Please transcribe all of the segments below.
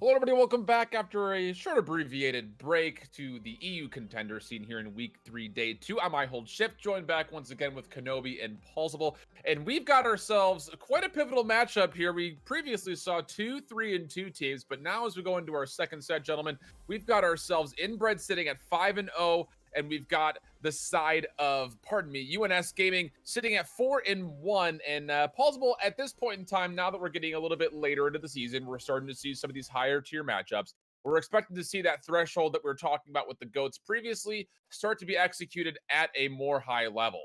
Hello, everybody. Welcome back after a short abbreviated break to the EU contender scene here in Week 3, Day 2. I'm iHoldShift, joined back once again with Kenobi and Pulsable. And we've got ourselves quite a pivotal matchup here. We previously saw 2, 3, and 2 teams, but now as we go into our second set, gentlemen, we've got ourselves Inbreads sitting at 5-0, and we've got the side of, UNS Gaming sitting at 4-1. And Plausible, at this point in time, now that we're getting a little bit later into the season, we're starting to see some of these higher tier matchups. We're expecting to see that threshold that we were talking about with the GOATs previously start to be executed at a more high level.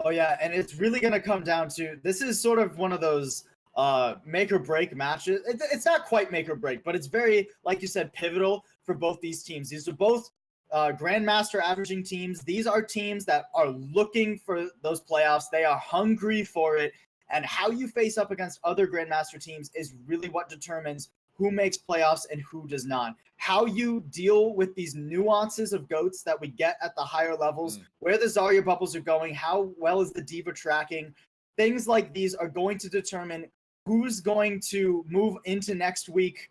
Oh yeah, and it's really going to come down to, this is sort of one of those make or break matches. It's not quite make or break, but it's very, like you said, pivotal for both these teams. These are both Grandmaster averaging teams. These are teams that are looking for those playoffs. They are hungry for it. And how you face up against other Grandmaster teams is really what determines who makes playoffs and who does not. How you deal with these nuances of GOATs that we get at the higher levels, where the Zarya bubbles are going, how well is the Diva tracking, things like these are going to determine who's going to move into next week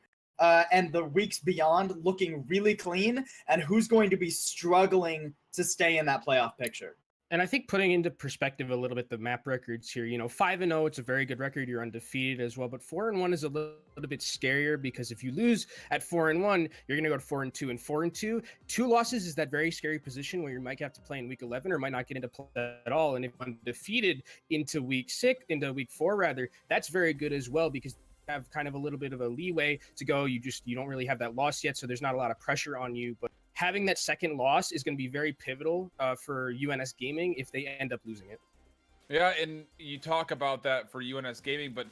and the weeks beyond looking really clean, and who's going to be struggling to stay in that playoff picture. And I think putting into perspective a little bit the map records here, 5-0, it's a very good record. You're undefeated as well, but 4-1 is a little bit scarier because if you lose at 4-1, you're going to go to 4-2 and 4-2. 2 losses is that very scary position where you might have to play in week 11 or might not get into play at all. And if undefeated into week 4 rather, that's very good as well because have kind of a little bit of a leeway to go. You don't really have that loss yet, so there's not a lot of pressure on you. But having that second loss is going to be very pivotal for UNS Gaming if they end up losing it. Yeah, and you talk about that for UNS Gaming, but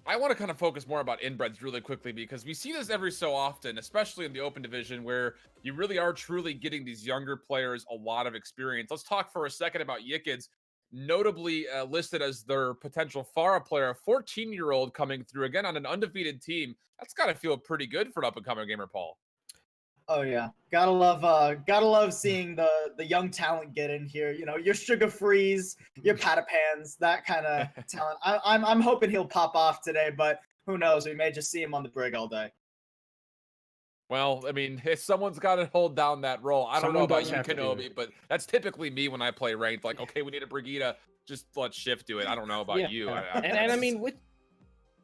I want to kind of focus more about Inbreads really quickly because we see this every so often, especially in the open division where you really are truly getting these younger players a lot of experience. Let's talk for a second about Yikids, notably listed as their potential Pharah player, a 14-year-old coming through again on an undefeated team. That's got to feel pretty good for an up-and-coming gamer, Paul. Oh yeah, gotta love seeing the young talent get in here. Your Sugar Freeze, your Patapans, that kind of talent. I'm hoping he'll pop off today, but who knows? We may just see him on the brig all day. Well, I mean, if someone's got to hold down that role, I don't know about you, Kenobi, but that's typically me when I play ranked. Like, okay, we need a Brigitte, just let Shift do it. I don't know about you. And I mean,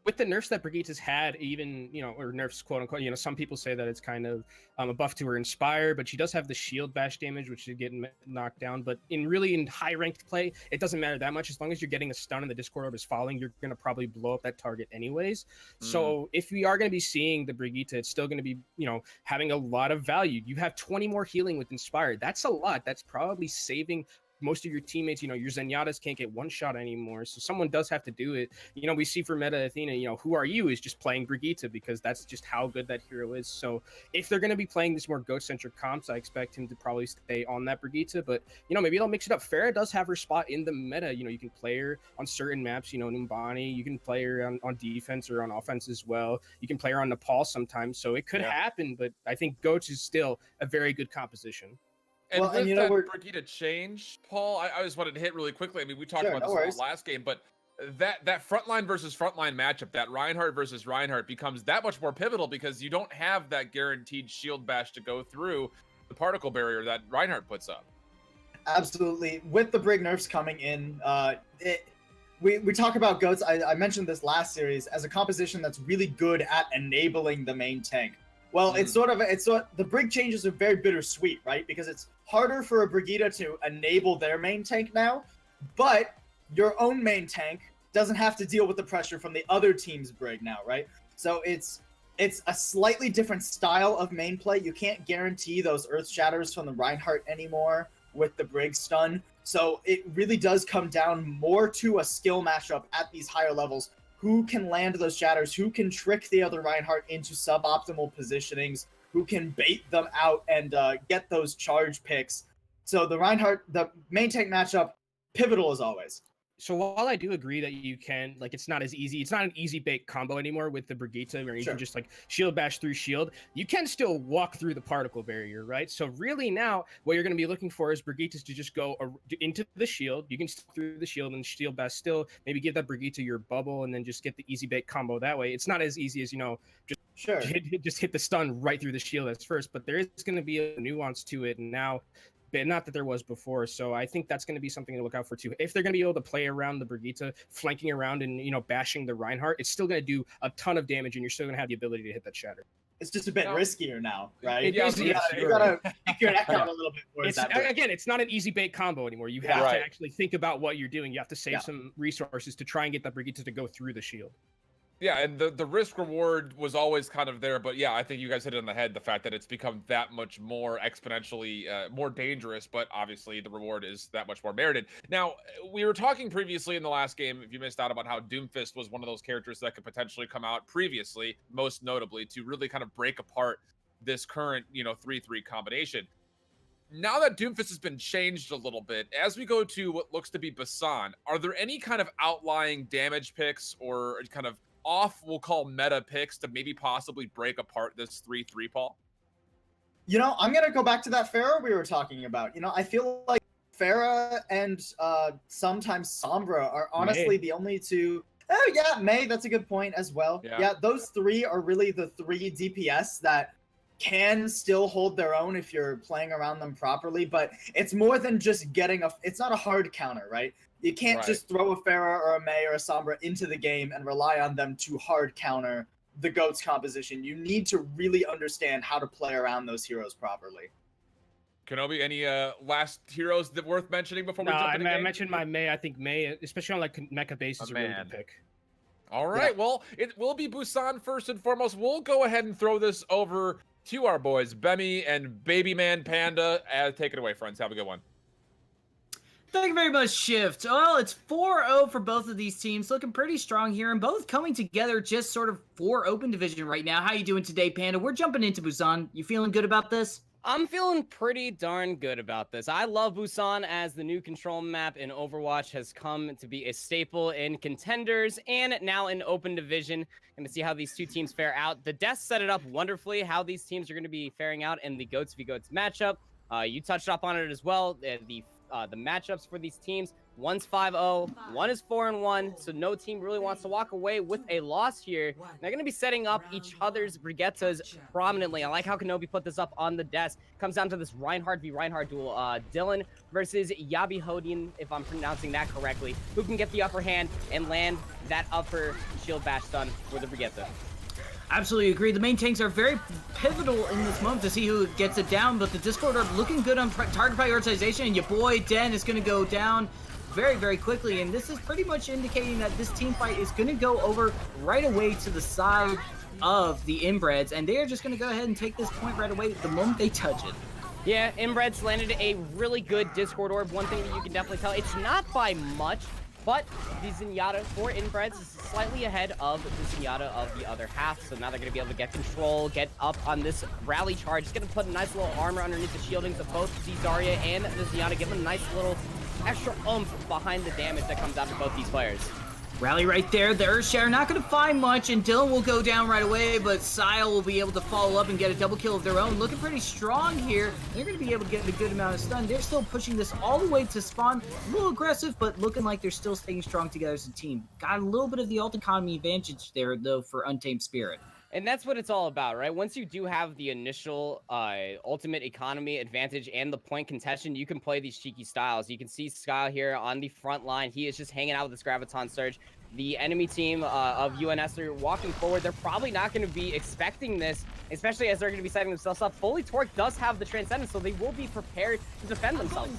with the nerfs that Brigitte has had, even, or nerfs, quote unquote, some people say that it's kind of a buff to her Inspire, but she does have the shield bash damage, which is getting knocked down. But in high ranked play, it doesn't matter that much. As long as you're getting a stun and the Discord orb is falling, you're going to probably blow up that target anyways. So if we are going to be seeing the Brigitte, it's still going to be, having a lot of value. You have 20 more healing with Inspire. That's a lot. That's probably saving most of your teammates. Your Zenyatta's can't get one shot anymore, so someone does have to do it. We see for Meta Athena, who are you is just playing Brigitte because that's just how good that hero is. So if they're going to be playing this more GOAT-centric comps, I expect him to probably stay on that Brigitte, but maybe they'll mix it up. Pharah does have her spot in the meta. You can play her on certain maps, Numbani, you can play her on defense or on offense as well. You can play her on Nepal sometimes, so it could happen, but I think GOATs is still a very good composition. And with that Brigitte change, Paul, I just wanted to hit really quickly. I mean, we talked about this in the last game, but that frontline versus frontline matchup, that Reinhardt versus Reinhardt becomes that much more pivotal because you don't have that guaranteed shield bash to go through the particle barrier that Reinhardt puts up. Absolutely. With the Brig nerfs coming in, we talk about GOATs. I mentioned this last series as a composition that's really good at enabling the main tank. Well, the Brig changes are very bittersweet, right? Because it's harder for a Brigitte to enable their main tank now, but your own main tank doesn't have to deal with the pressure from the other team's Brig now, right? So it's a slightly different style of main play. You can't guarantee those Earth Shatters from the Reinhardt anymore with the Brig stun. So it really does come down more to a skill matchup at these higher levels. Who can land those shatters, who can trick the other Reinhardt into suboptimal positionings, who can bait them out and get those charge picks. So the main tank matchup, pivotal as always. So while I do agree that you can, it's not as easy, it's not an easy bait combo anymore with the Brigitte where you can just shield bash through shield. You can still walk through the particle barrier, right? So really now what you're going to be looking for is Brigitte to just go into the shield. You can still through the shield and shield bash still, maybe give that Brigitte your bubble and then just get the easy bait combo that way. It's not as easy as, just Sure. just hit the stun right through the shield as first, but there is going to be a nuance to it now, but not that there was before. So I think that's going to be something to look out for too. If they're going to be able to play around the Brigitte, flanking around and bashing the Reinhardt, it's still going to do a ton of damage, and you're still going to have the ability to hit that shatter. It's just a bit riskier now, right? It is, you gotta pick your neck out a little bit more. Again, it's not an easy bait combo anymore. You have to actually think about what you're doing. You have to save some resources to try and get that Brigitte to go through the shield. Yeah, and the risk reward was always kind of there, but yeah, I think you guys hit it on the head, the fact that it's become that much more exponentially more dangerous, but obviously the reward is that much more merited. Now, we were talking previously in the last game, if you missed out, about how Doomfist was one of those characters that could potentially come out previously, most notably, to really kind of break apart this current, 3-3 combination. Now that Doomfist has been changed a little bit, as we go to what looks to be Basan, are there any kind of outlying damage picks or kind of we'll call meta picks to maybe possibly break apart this 3-3, Paul? I'm going to go back to that Pharah we were talking about. I feel like Pharah and sometimes Sombra are honestly the only two. Oh, yeah, Mei, that's a good point as well. Yeah, those three are really the three DPS that can still hold their own if you're playing around them properly, but it's more than just it's not a hard counter, right? You can't just throw a Pharah or a Mei or a Sombra into the game and rely on them to hard counter the GOAT's composition. You need to really understand how to play around those heroes properly. Kenobi, any last heroes that worth mentioning before we jump into I mentioned my Mei. I think Mei, especially on like mecha base, is a really good pick. All right, well, it will be Busan first and foremost. We'll go ahead and throw this over to our boys, Bemi and Baby Man Panda. Take it away, friends. Have a good one. Thank you very much, Shift. Well, it's 4-0 for both of these teams, looking pretty strong here, and both coming together just sort of for Open Division right now. How you doing today, Panda? We're jumping into Busan. You feeling good about this? I'm feeling pretty darn good about this. I love Busan as the new control map in Overwatch has come to be a staple in contenders and now in Open Division. Going to see how these two teams fare out. The desk set it up wonderfully, how these teams are going to be faring out in the GOATs v GOATs matchup. You touched up on it as well. The matchups for these teams, one's 5-0, one is 4-1, so no team really wants to walk away with a loss here. They're going to be setting up each other's Brigettas prominently. I like how Kenobi put this up on the desk. Comes down to this Reinhardt v Reinhardt duel. Dylan versus Yabi Hodin, if I'm pronouncing that correctly, who can get the upper hand and land that upper shield bash stun for the Brigitte. Absolutely agree. The main tanks are very pivotal in this moment to see who gets it down, but the Discord are looking good on target prioritization, and your boy Den is going to go down very, very quickly, and this is pretty much indicating that this team fight is going to go over right away to the side of the Inbreads, and they are just going to go ahead and take this point right away the moment they touch it. Yeah, Inbreads landed a really good Discord orb. One thing that you can definitely tell, it's not by much, but the Zenyatta for Inbreads is slightly ahead of the Zenyatta of the other half. So now they're going to be able to get control, get up on this rally charge. It's going to put a nice little armor underneath the shieldings of both the Zarya and the Zenyatta, give them a nice little extra oomph behind the damage that comes out of both these players. Rally right there. The Earthshare not going to find much, and Dylan will go down right away, but Sile will be able to follow up and get a double kill of their own. Looking pretty strong here. They're going to be able to get a good amount of stun. They're still pushing this all the way to spawn. A little aggressive, but looking like they're still staying strong together as a team. Got a little bit of the ult economy advantage there, though, for Untamed Spirit. And that's what it's all about, right? Once you do have the initial ultimate economy advantage and the point contention, you can play these cheeky styles. You can see Skyle here on the front line. He is just hanging out with this Graviton Surge. The enemy team of UNS are walking forward. They're probably not going to be expecting this, especially as they're going to be setting themselves up. Fully Torque does have the Transcendence, so they will be prepared to defend themselves.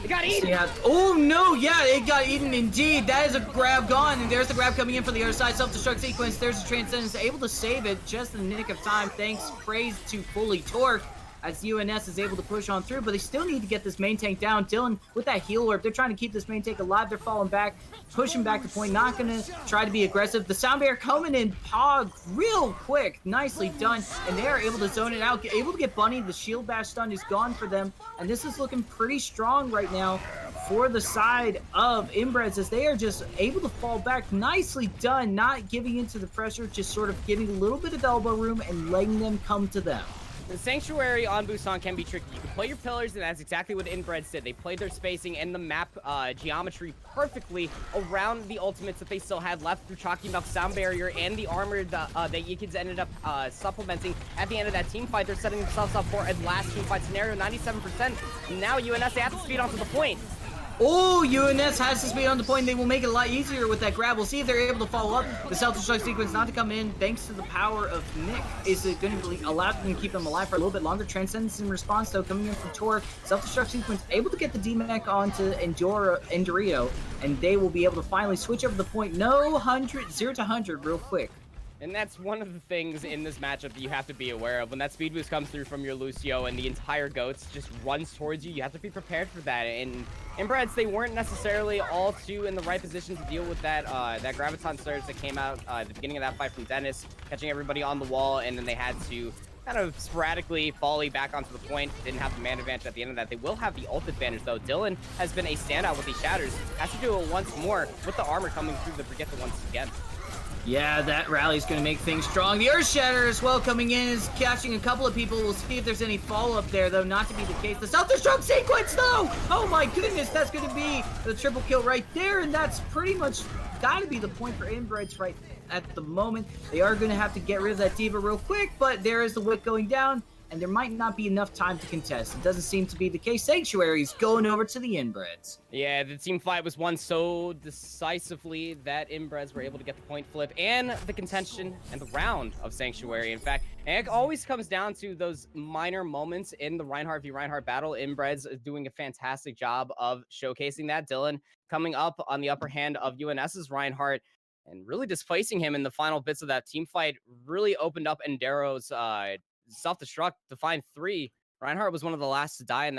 They got eaten! Yeah. Oh, no! Yeah, it got eaten indeed. That is a grab gone, and there's the grab coming in for the other side. Self-destruct sequence. There's the Transcendence, able to save it just in the nick of time. Thanks, praise to Fully Torque, as UNS is able to push on through, but they still need to get this main tank down. Dylan with that heal orb, they're trying to keep this main tank alive. They're falling back, pushing back the point, not going to try to be aggressive. The Sound Bear coming in Pog real quick, nicely done, and they are able to zone it out, able to get Bunny. The shield bash stun is gone for them, and this is looking pretty strong right now for the side of Inbreads, as they are just able to fall back. Nicely done, not giving into the pressure, just sort of giving a little bit of elbow room and letting them come to them. The Sanctuary on Busan can be tricky. You can play your pillars, and that's exactly what Inbreads did. They played their spacing and the map geometry perfectly around the ultimates that they still had left through chalking up sound barrier and the armor that Yikids ended up supplementing at the end of that team fight. They're setting themselves up for a last team fight scenario, 97%. And now UNS, they have to speed onto the point. Oh, UNS has to speed on the point. They will make it a lot easier with that grab. We'll see if they're able to follow up. The self-destruct sequence not to come in thanks to the power of Nick. Is it going to allow them to keep them alive for a little bit longer? Transcendence in response, though, coming in from Torque. Self-destruct sequence able to get the D-Mech onto Endurio, and they will be able to finally switch over the point. No 0 to 100 real quick. And that's one of the things in this matchup that you have to be aware of. When that speed boost comes through from your Lucio and the entire Goats just runs towards you, you have to be prepared for that. And Inbreads, they weren't necessarily all too in the right position to deal with that that Graviton Surge that came out at the beginning of that fight from Dennis, catching everybody on the wall, and then they had to kind of sporadically volley back onto the point. Didn't have the man advantage at the end of that. They will have the ult advantage, though. Dylan has been a standout with these shatters. Has to do it once more with the armor coming through the Brigitte once again. Yeah, that rally is going to make things strong. The Earth Shatter as well coming in is catching a couple of people. We'll see if there's any follow-up there, though. Not to be the case. The self-destruct sequence, though! Oh my goodness, that's going to be the triple kill right there, and that's pretty much got to be the point for Inbreads right at the moment. They are going to have to get rid of that Diva real quick, but there is the whip going down, and there might not be enough time to contest. It doesn't seem to be the case. Sanctuary's going over to the Inbreds. Yeah, the team fight was won so decisively that Inbreds were able to get the point flip and the contention and the round of Sanctuary. In fact, and it always comes down to those minor moments in the Reinhardt v Reinhardt battle. Inbreds is doing a fantastic job of showcasing that. Dylan coming up on the upper hand of UNS's Reinhardt and really displacing him in the final bits of that team fight really opened up Endero's self-destruct to find 3. Reinhardt was one of the last to die in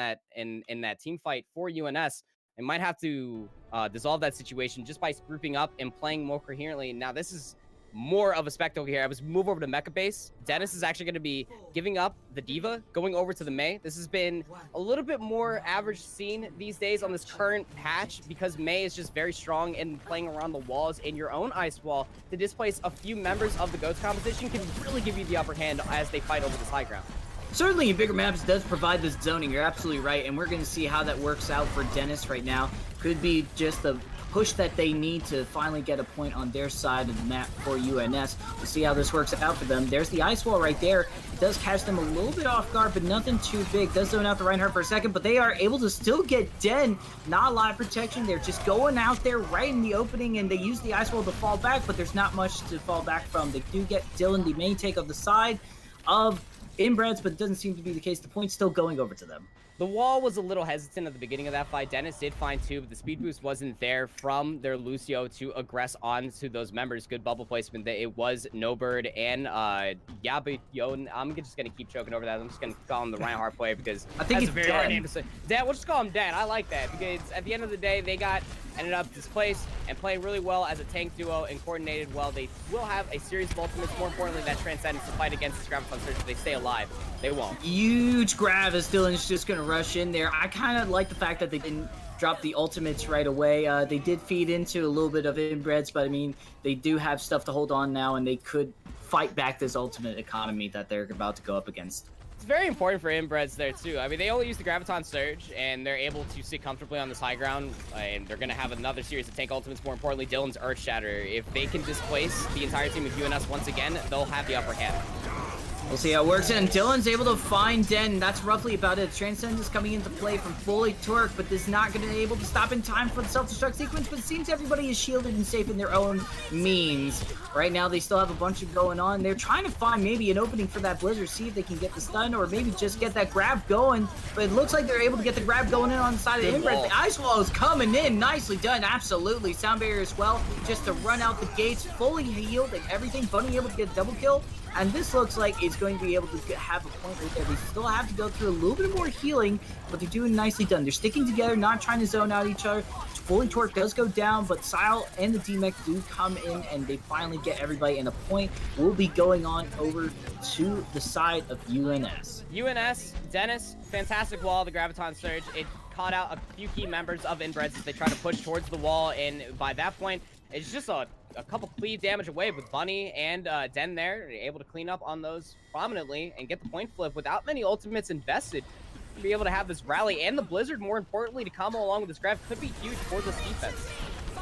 that team fight for UNS. They might have to dissolve that situation just by grouping up and playing more coherently. Now, this is more of a spectacle here. I was move over to Mecha Base. Dennis is actually going to be giving up the Diva, going over to the Mei. This has been a little bit more average seen these days on this current patch because Mei is just very strong in playing around the walls in your own ice wall to displace a few members of the Goats composition can really give you the upper hand as they fight over this high ground. Certainly in bigger maps does provide this zoning. You're absolutely right, and we're going to see how that works out for Dennis right now. Could be just the push that they need to finally get a point on their side of the map for UNS. We'll see how this works out for them. There's the ice wall right there. It does catch them a little bit off guard, but nothing too big. Does zone out the Reinhardt for a second, but they are able to still get Den. Not a lot of protection. They're just going out there right in the opening, and they use the ice wall to fall back, but there's not much to fall back from. They do get Dylan, the main take of the side of Inbreds, but it doesn't seem to be the case. The point's still going over to them. The wall was a little hesitant at the beginning of that fight. Dennis did find 2, but the speed boost wasn't there from their Lucio to aggress onto those members. Good bubble placement. It was No Bird and Yabayon. I'm just going to keep choking over that. I'm just going to call him the Reinhardt player because I think that's a very hard name to say. Dan, we'll just call him Dan. I like that because at the end of the day, they ended up displaced and playing really well as a tank duo and coordinated well. They will have a series of ultimates. More importantly, that transcendence to fight against this Graviton Surge. If they stay alive, they won't. Huge grab as Dylan's just going to rush in there. I kind of like the fact that they didn't drop the ultimates right away. They did feed into a little bit of Inbreds, but I mean, they do have stuff to hold on now, and they could fight back this ultimate economy that they're about to go up against. It's very important for Inbreds there, too. I mean, they only use the Graviton Surge, and they're able to sit comfortably on this high ground, and they're going to have another series of tank ultimates. More importantly, Dylan's Earth Shatter. If they can displace the entire team of UNS once again, they'll have the upper hand. We'll see how it works, and Dylan's able to find Den. That's roughly about it. Transcendence coming into play from fully Torque, but is not going to be able to stop in time for the self-destruct sequence, but it seems everybody is shielded and safe in their own means. Right now, they still have a bunch of going on. They're trying to find maybe an opening for that Blizzard, see if they can get the stun, or maybe just get that grab going, but it looks like they're able to get the grab going in on the side of Inbred. The ice wall is coming in. Nicely done, absolutely. Sound barrier as well, just to run out the gates, fully healed and everything. Bunny able to get a double kill. And this looks like it's going to be able to have a point right there. They still have to go through a little bit more healing, but they're doing nicely done. They're sticking together, not trying to zone out each other. Fully Torque does go down, but Sile and the D-Mech do come in, and they finally get everybody. And a point will be going on over to the side of UNS. UNS, Dennis, fantastic wall, the Graviton Surge. It caught out a few key members of Inbreds as they try to push towards the wall, and by that point, it's just a a couple cleave damage away with Bunny and Den there, able to clean up on those prominently and get the point flip without many ultimates invested. To be able to have this rally and the Blizzard, more importantly, to combo along with this grab could be huge for this defense.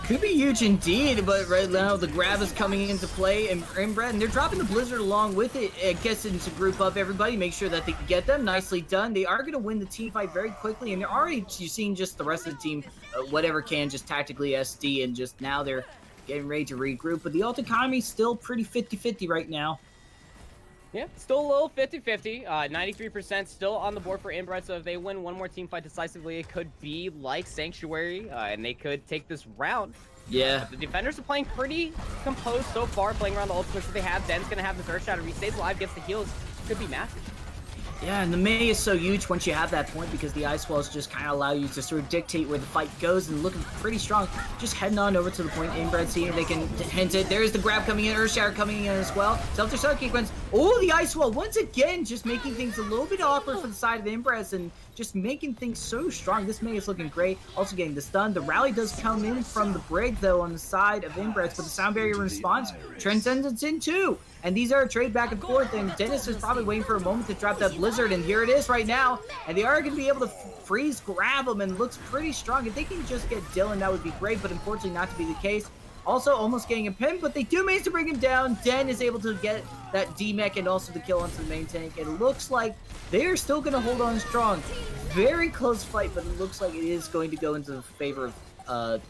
Could be huge indeed, but right now the grab is coming into play, and Inbred, and they're dropping the Blizzard along with it. It gets into group up everybody, make sure that they can get them. Nicely done. They are going to win the team fight very quickly, and they're already seeing just the rest of the team, whatever can, just tactically SD, and just now they're getting ready to regroup. But the ult economy is still pretty 50-50 right now. Yeah, still a little 50-50. 93% still on the board for Inbreads, so if they win one more team fight decisively, it could be like Sanctuary, and they could take this round. Yeah. The defenders are playing pretty composed so far, playing around the ultimates that they have. Den's going to have this Earth Shatter. If he stays alive, gets the heals, could be massive. Yeah, and the Mei is so huge once you have that point because the Ice Walls just kind of allow you to sort of dictate where the fight goes and looking pretty strong. Just heading on over to the point. Inbred's here. They can hint it. There's the grab coming in. Earthshatter coming in as well. Self-destruct sequence. Oh, the Ice Wall once again just making things a little bit awkward for the side of Inbred's and just making things so strong. This Mei is looking great. Also getting the stun. The rally does come in from the Brig though on the side of Inbred's, but the Sound Barrier response. Transcendence in too. And these are a trade back and forth, and Dennis is probably waiting for a moment to drop that Blizzard, and here it is right now. And they are going to be able to freeze grab him, and looks pretty strong. If they can just get Dylan, that would be great, but unfortunately not to be the case. Also almost getting a pin, but they do manage to bring him down. Den is able to get that D-Mech and also the kill onto the main tank. It looks like they're still going to hold on strong. Very close fight, but it looks like it is going to go into the favor of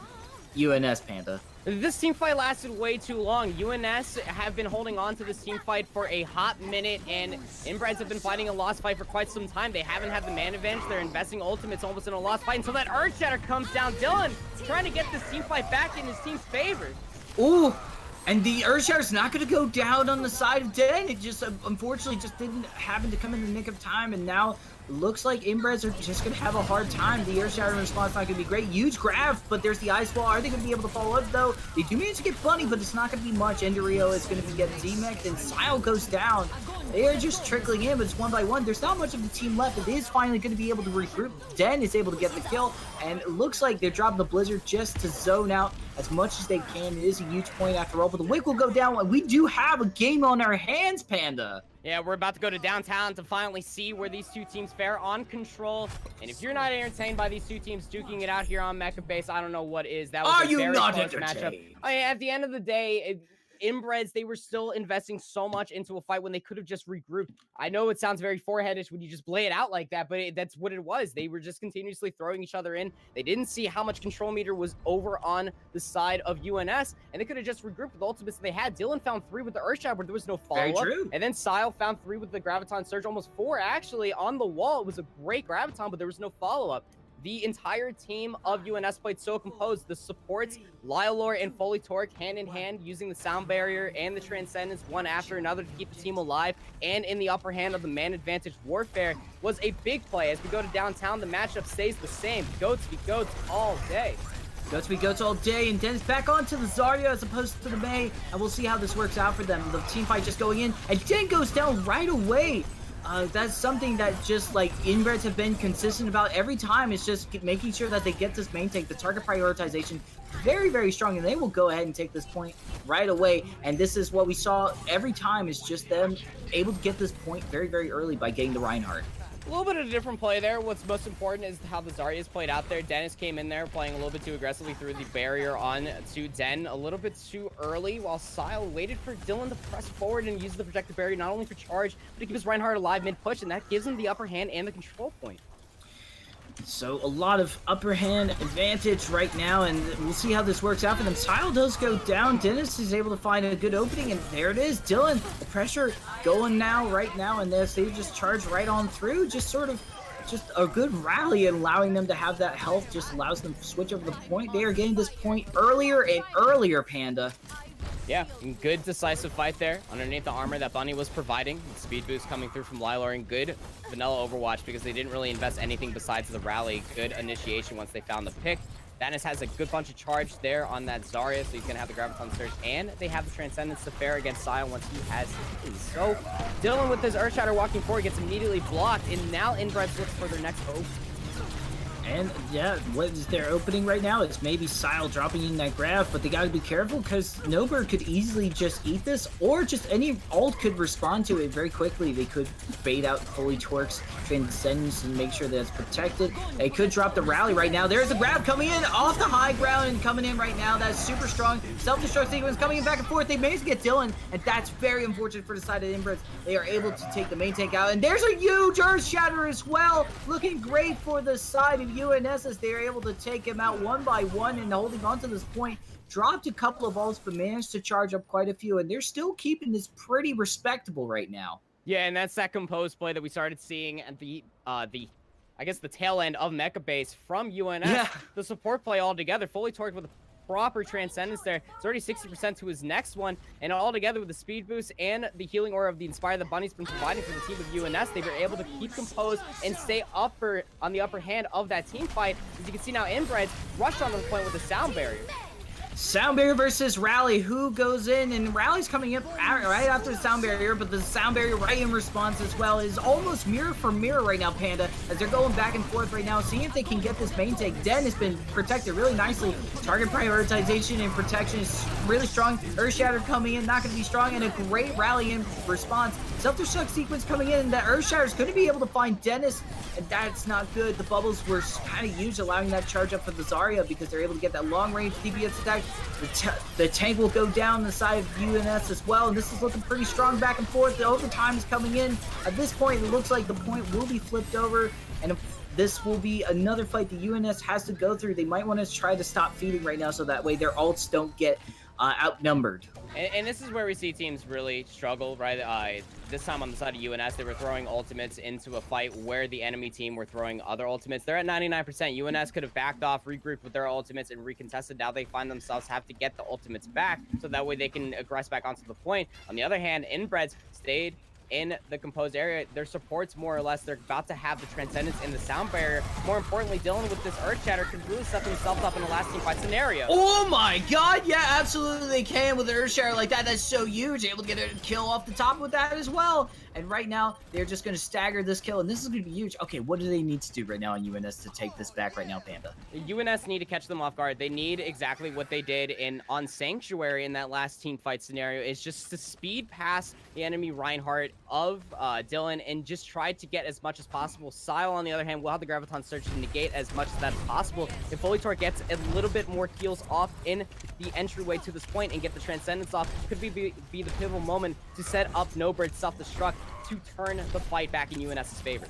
UNS, Panda. This team fight lasted way too long. UNS have been holding on to this team fight for a hot minute, and Inbreads have been fighting a lost fight for quite some time. They haven't had the man advantage. They're investing ultimates almost in a lost fight until that Earth Shatter comes down. Dylan trying to get this team fight back in his team's favor. Ooh, and the Earth Shatter's not going to go down on the side of Den. It just, unfortunately, just didn't happen to come in the nick of time, and now looks like Inbreds are just going to have a hard time. The Earth Shatter response not going to be great. Huge grab, but there's the Ice Wall. Are they going to be able to follow up, though? They do manage to get Bunny, but it's not going to be much. Enderio is going to be getting D-Mech, and Sile goes down. They are just trickling in, but it's one by one. There's not much of the team left. It is finally going to be able to regroup. Den is able to get the kill, and it looks like they're dropping the Blizzard just to zone out as much as they can. It is a huge point after all, but the Wick will go down. We do have a game on our hands, Panda. Yeah, we're about to go to downtown to finally see where these two teams fare on Control. And if you're not entertained by these two teams duking it out here on Mecha Base, I don't know what is. That was Are a you very not close entertained? matchup. I mean, at the end of the day, Inbreds, they were still investing so much into a fight when they could have just regrouped. I know it sounds very foreheadish when you just lay it out like that, but that's what it was. They were just continuously throwing each other in. They didn't see how much control meter was over on the side of UNS, and they could have just regrouped with the ultimates that they had. Dylan found 3 with the Earthshatter, but there was no follow-up. Very true. And then Sile found 3 with the Graviton Surge, almost 4 actually on the wall. It was a great Graviton, but there was no follow-up. The entire team of UNS played so composed. The supports, Lylor and Foley Torque, hand in hand, using the Sound Barrier and the Transcendence one after another to keep the team alive. And in the upper hand of the man advantage warfare was a big play. As we go to downtown, the matchup stays the same. Goats be goats all day. Goats be goats all day, and Den's back onto the Zarya as opposed to the Mei, and we'll see how this works out for them. The team fight just going in, and Den goes down right away. That's something that just like Inbreds have been consistent about every time. It's just making sure that they get this main tank, the target prioritization, very, very strong, and they will go ahead and take this point right away. And this is what we saw every time, is just them able to get this point very, very early by getting the Reinhardt. A little bit of a different play there. What's most important is how the Zarya's played out there. Dennis came in there playing a little bit too aggressively, threw the barrier on to Den a little bit too early, while Sile waited for Dylan to press forward and use the projected barrier not only for charge, but to keep his Reinhardt alive mid-push, and that gives him the upper hand and the control point. So a lot of upper hand advantage right now, and we'll see how this works out for them. Sile does go down. Dennis is able to find a good opening, and there it is. Dylan, the pressure going now, right now, and this, they just charge right on through. Just sort of just a good rally, and allowing them to have that health just allows them to switch over the point. They are getting this point earlier and earlier, Panda. Yeah, good decisive fight there underneath the armor that Bunny was providing. Speed boost coming through from Lylor, and good vanilla Overwatch because they didn't really invest anything besides the rally. Good initiation once they found the pick. Dennis has a good bunch of charge there on that Zarya, so he's going to have the Graviton Surge, and they have the Transcendence to fare against Sile once he has it. So Dylan with his Earthshatter walking forward gets immediately blocked, and now Inbreads looks for their next hope. And yeah, what is their opening right now? It's maybe Sile dropping in that grab, but they gotta be careful because Nober could easily just eat this, or just any ult could respond to it very quickly. They could bait out fully Torque's Transcendence and make sure that it's protected. They could drop the rally right now. There's the grab coming in off the high ground and coming in right now. That's super strong. Self-destruct sequence coming in back and forth. They managed to get Dylan, and that's very unfortunate for the side of Inbreads. They are able to take the main tank out, and there's a huge Earth Shatter as well. Looking great for the side of UNS as they are able to take him out one by one and holding on to this point. Dropped a couple of ults, but managed to charge up quite a few, and they're still keeping this pretty respectable right now. Yeah, and that's that composed play that we started seeing at the I guess the tail end of Mecha Base from UNS. Yeah. The support play altogether, fully torqued with a proper Transcendence there. It's already 60% to his next one, and all together with the speed boost and the healing aura of the Inspire the Bunny's been providing for the team of UNS, they were able to keep composed and stay on the upper hand of that team fight. As you can see now, Inbreads rushed on the point with a sound barrier. Sound barrier versus Rally. Who goes in? And Rally's coming up right after the sound barrier, but the sound barrier right in response as well is almost mirror for mirror right now, Panda, as they're going back and forth right now, seeing if they can get this main take. Den has been protected really nicely. Target prioritization and protection is really strong. Earth Shatter coming in, not going to be strong, and a great rally in response. Self-destruct sequence coming in, and that Earth Shatter is going to be able to find Dennis, and that's not good. The bubbles were kind of huge, allowing that charge up for the Zarya because they're able to get that long-range DPS attack. The tank will go down the side of UNS as well, and this is looking pretty strong back and forth. The overtime is coming in. At this point, it looks like the point will be flipped over, and this will be another fight the UNS has to go through. They might want to try to stop feeding right now so that way their ults don't get outnumbered. And this is where we see teams really struggle, right? This time on the side of UNS, they were throwing ultimates into a fight where the enemy team were throwing other ultimates. They're at 99%. UNS could have backed off, regrouped with their ultimates, and recontested. Now they find themselves have to get the ultimates back, so that way they can aggress back onto the point. On the other hand, Inbreads stayed in the composed area. Their supports, more or less, they're about to have the Transcendence in the sound barrier. More importantly, Dylan with this Earth Shatter could really set themselves up in a last team fight scenario. Oh my god, yeah, absolutely they can with an Earth Shatter like that. That's so huge. Able to get a kill off the top with that as well. And right now, they're just going to stagger this kill, and this is going to be huge. Okay, what do they need to do right now on UNS to take this back right now, Panda? UNS need to catch them off guard. They need exactly what they did on Sanctuary in that last team fight scenario, is just to speed past the enemy Reinhardt of Dylan and just try to get as much as possible. Sile, on the other hand, will have the Graviton Surge to negate as much as that is possible. If Fully Torque gets a little bit more heals off in the entryway to this point and get the Transcendence off, could be the pivotal moment to set up Nobird's self-destruct to turn the fight back in UNS's favor.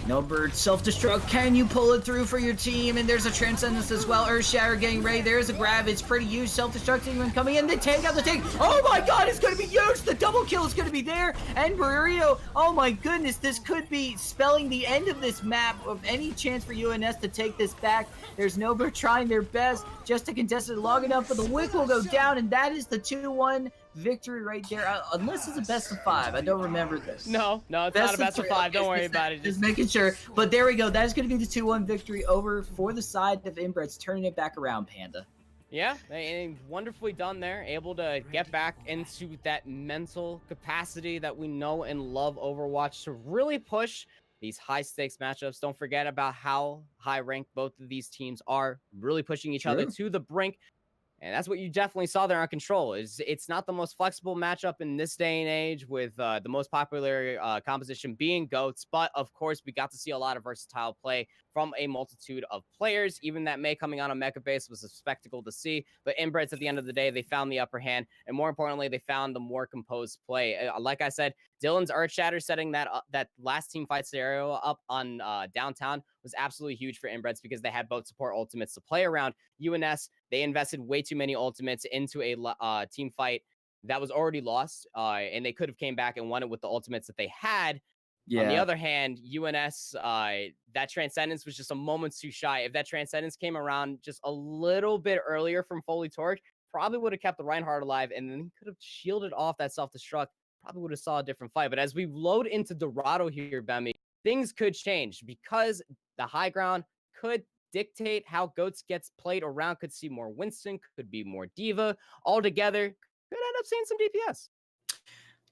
Nobird, self-destruct. Can you pull it through for your team? And there's a Transcendence as well. Earth Shatter getting ready. There's a grab. It's pretty huge. Self-destruct even coming in. They take out the tank. Oh my god, it's going to be huge. The double kill is going to be there. And Barrio, oh my goodness, this could be spelling the end of this map of any chance for UNS to take this back. There's Nobird trying their best just to contest it long enough, but the wick will go down, and that is the 2-1 victory right there. Unless it's a best of 5. I don't remember this. No, it's not a best of 5. Don't worry about it. Just making sure. But there we go. That is going to be the 2-1 victory over for the side of Inbreads, turning it back around, Panda. Yeah, and wonderfully done there. Able to get back into that mental capacity that we know and love Overwatch to really push these high-stakes matchups. Don't forget about how high-ranked both of these teams are, really pushing each other to the brink. And that's what you definitely saw there on Control. It's not the most flexible matchup in this day and age, with the most popular composition being GOATs. But, of course, we got to see a lot of versatile play from a multitude of players. Even that Mei coming on a mecha base was a spectacle to see. But Inbreads, at the end of the day, they found the upper hand. And more importantly, they found the more composed play. Like I said, Dylan's Earth Shatter setting that last team fight scenario up on downtown was absolutely huge for Inbreads because they had both support ultimates to play around. UNS, they invested way too many ultimates into a team fight that was already lost, and they could have came back and won it with the ultimates that they had. Yeah. On the other hand, UNS, that Transcendence was just a moment too shy. If that Transcendence came around just a little bit earlier from Fully Torque, probably would have kept the Reinhardt alive, and then he could have shielded off that self-destruct. Probably would have saw a different fight. But as we load into Dorado here, Bemi, things could change because the high ground could dictate how GOATS gets played around. Could see more Winston, could be more Diva. Altogether, could end up seeing some DPS.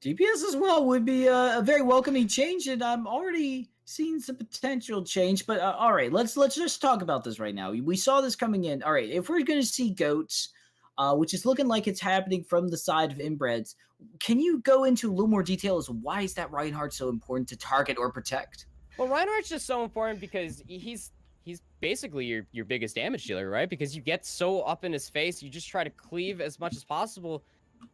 DPS as well would be a very welcoming change, and I'm already seen some potential change, but all right, let's just talk about this right now. We saw this coming in. All right, if we're going to see goats, which is looking like it's happening from the side of Inbreads, can you go into a little more detail as why is that Reinhardt so important to target or protect? Well, Reinhardt's just so important because he's basically your biggest damage dealer, right? Because you get so up in his face, you just try to cleave as much as possible.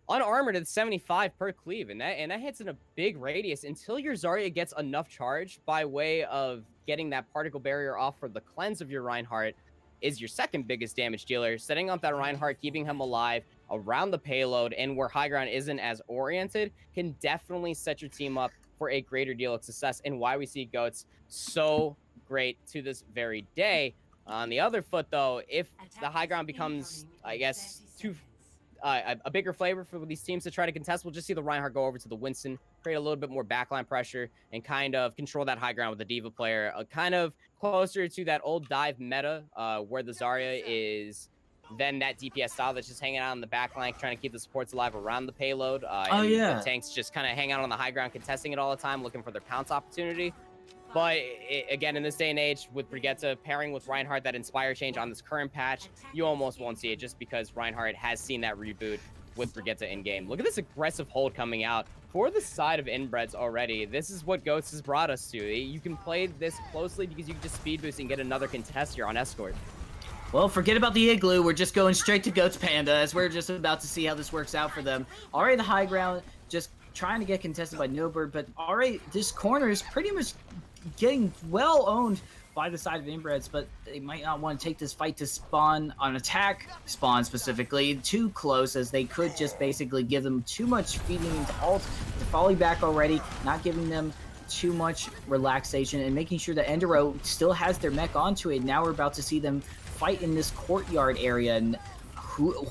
Unarmored at 75 per cleave, and that hits in a big radius until your Zarya gets enough charge by way of getting that particle barrier off for the cleanse of your Reinhardt is your second biggest damage dealer. Setting up that Reinhardt, keeping him alive around the payload and where high ground isn't as oriented can definitely set your team up for a greater deal of success, and why we see goats so great to this very day. On the other foot, though, if the high ground becomes, I guess, too a bigger flavor for these teams to try to contest, we'll just see the Reinhardt go over to the Winston, create a little bit more backline pressure, and kind of control that high ground with the Diva player, kind of closer to that old dive meta where the Zarya is then that DPS style that's just hanging out on the backline, trying to keep the supports alive around the payload. The tanks just kind of hang out on the high ground, contesting it all the time, looking for their pounce opportunity. But again, in this day and age, with Brigitte pairing with Reinhardt, that Inspire change on this current patch, you almost won't see it just because Reinhardt has seen that reboot with Brigitte in-game. Look at this aggressive hold coming out for the side of Inbreads already. This is what Ghosts has brought us to. You can play this closely because you can just speed boost and get another contest here on Escort. Well, forget about the Igloo. We're just going straight to Goats Panda as we're just about to see how this works out for them. Already the high ground just trying to get contested by Nobird, but already this corner is pretty much getting well owned by the side of Inbreads, but they might not want to take this fight to spawn on attack spawn specifically too close, as they could just basically give them too much feeding into ult. They're falling back already, not giving them too much relaxation and making sure that Endero still has their mech onto it. Now we're about to see them fight in this courtyard area, and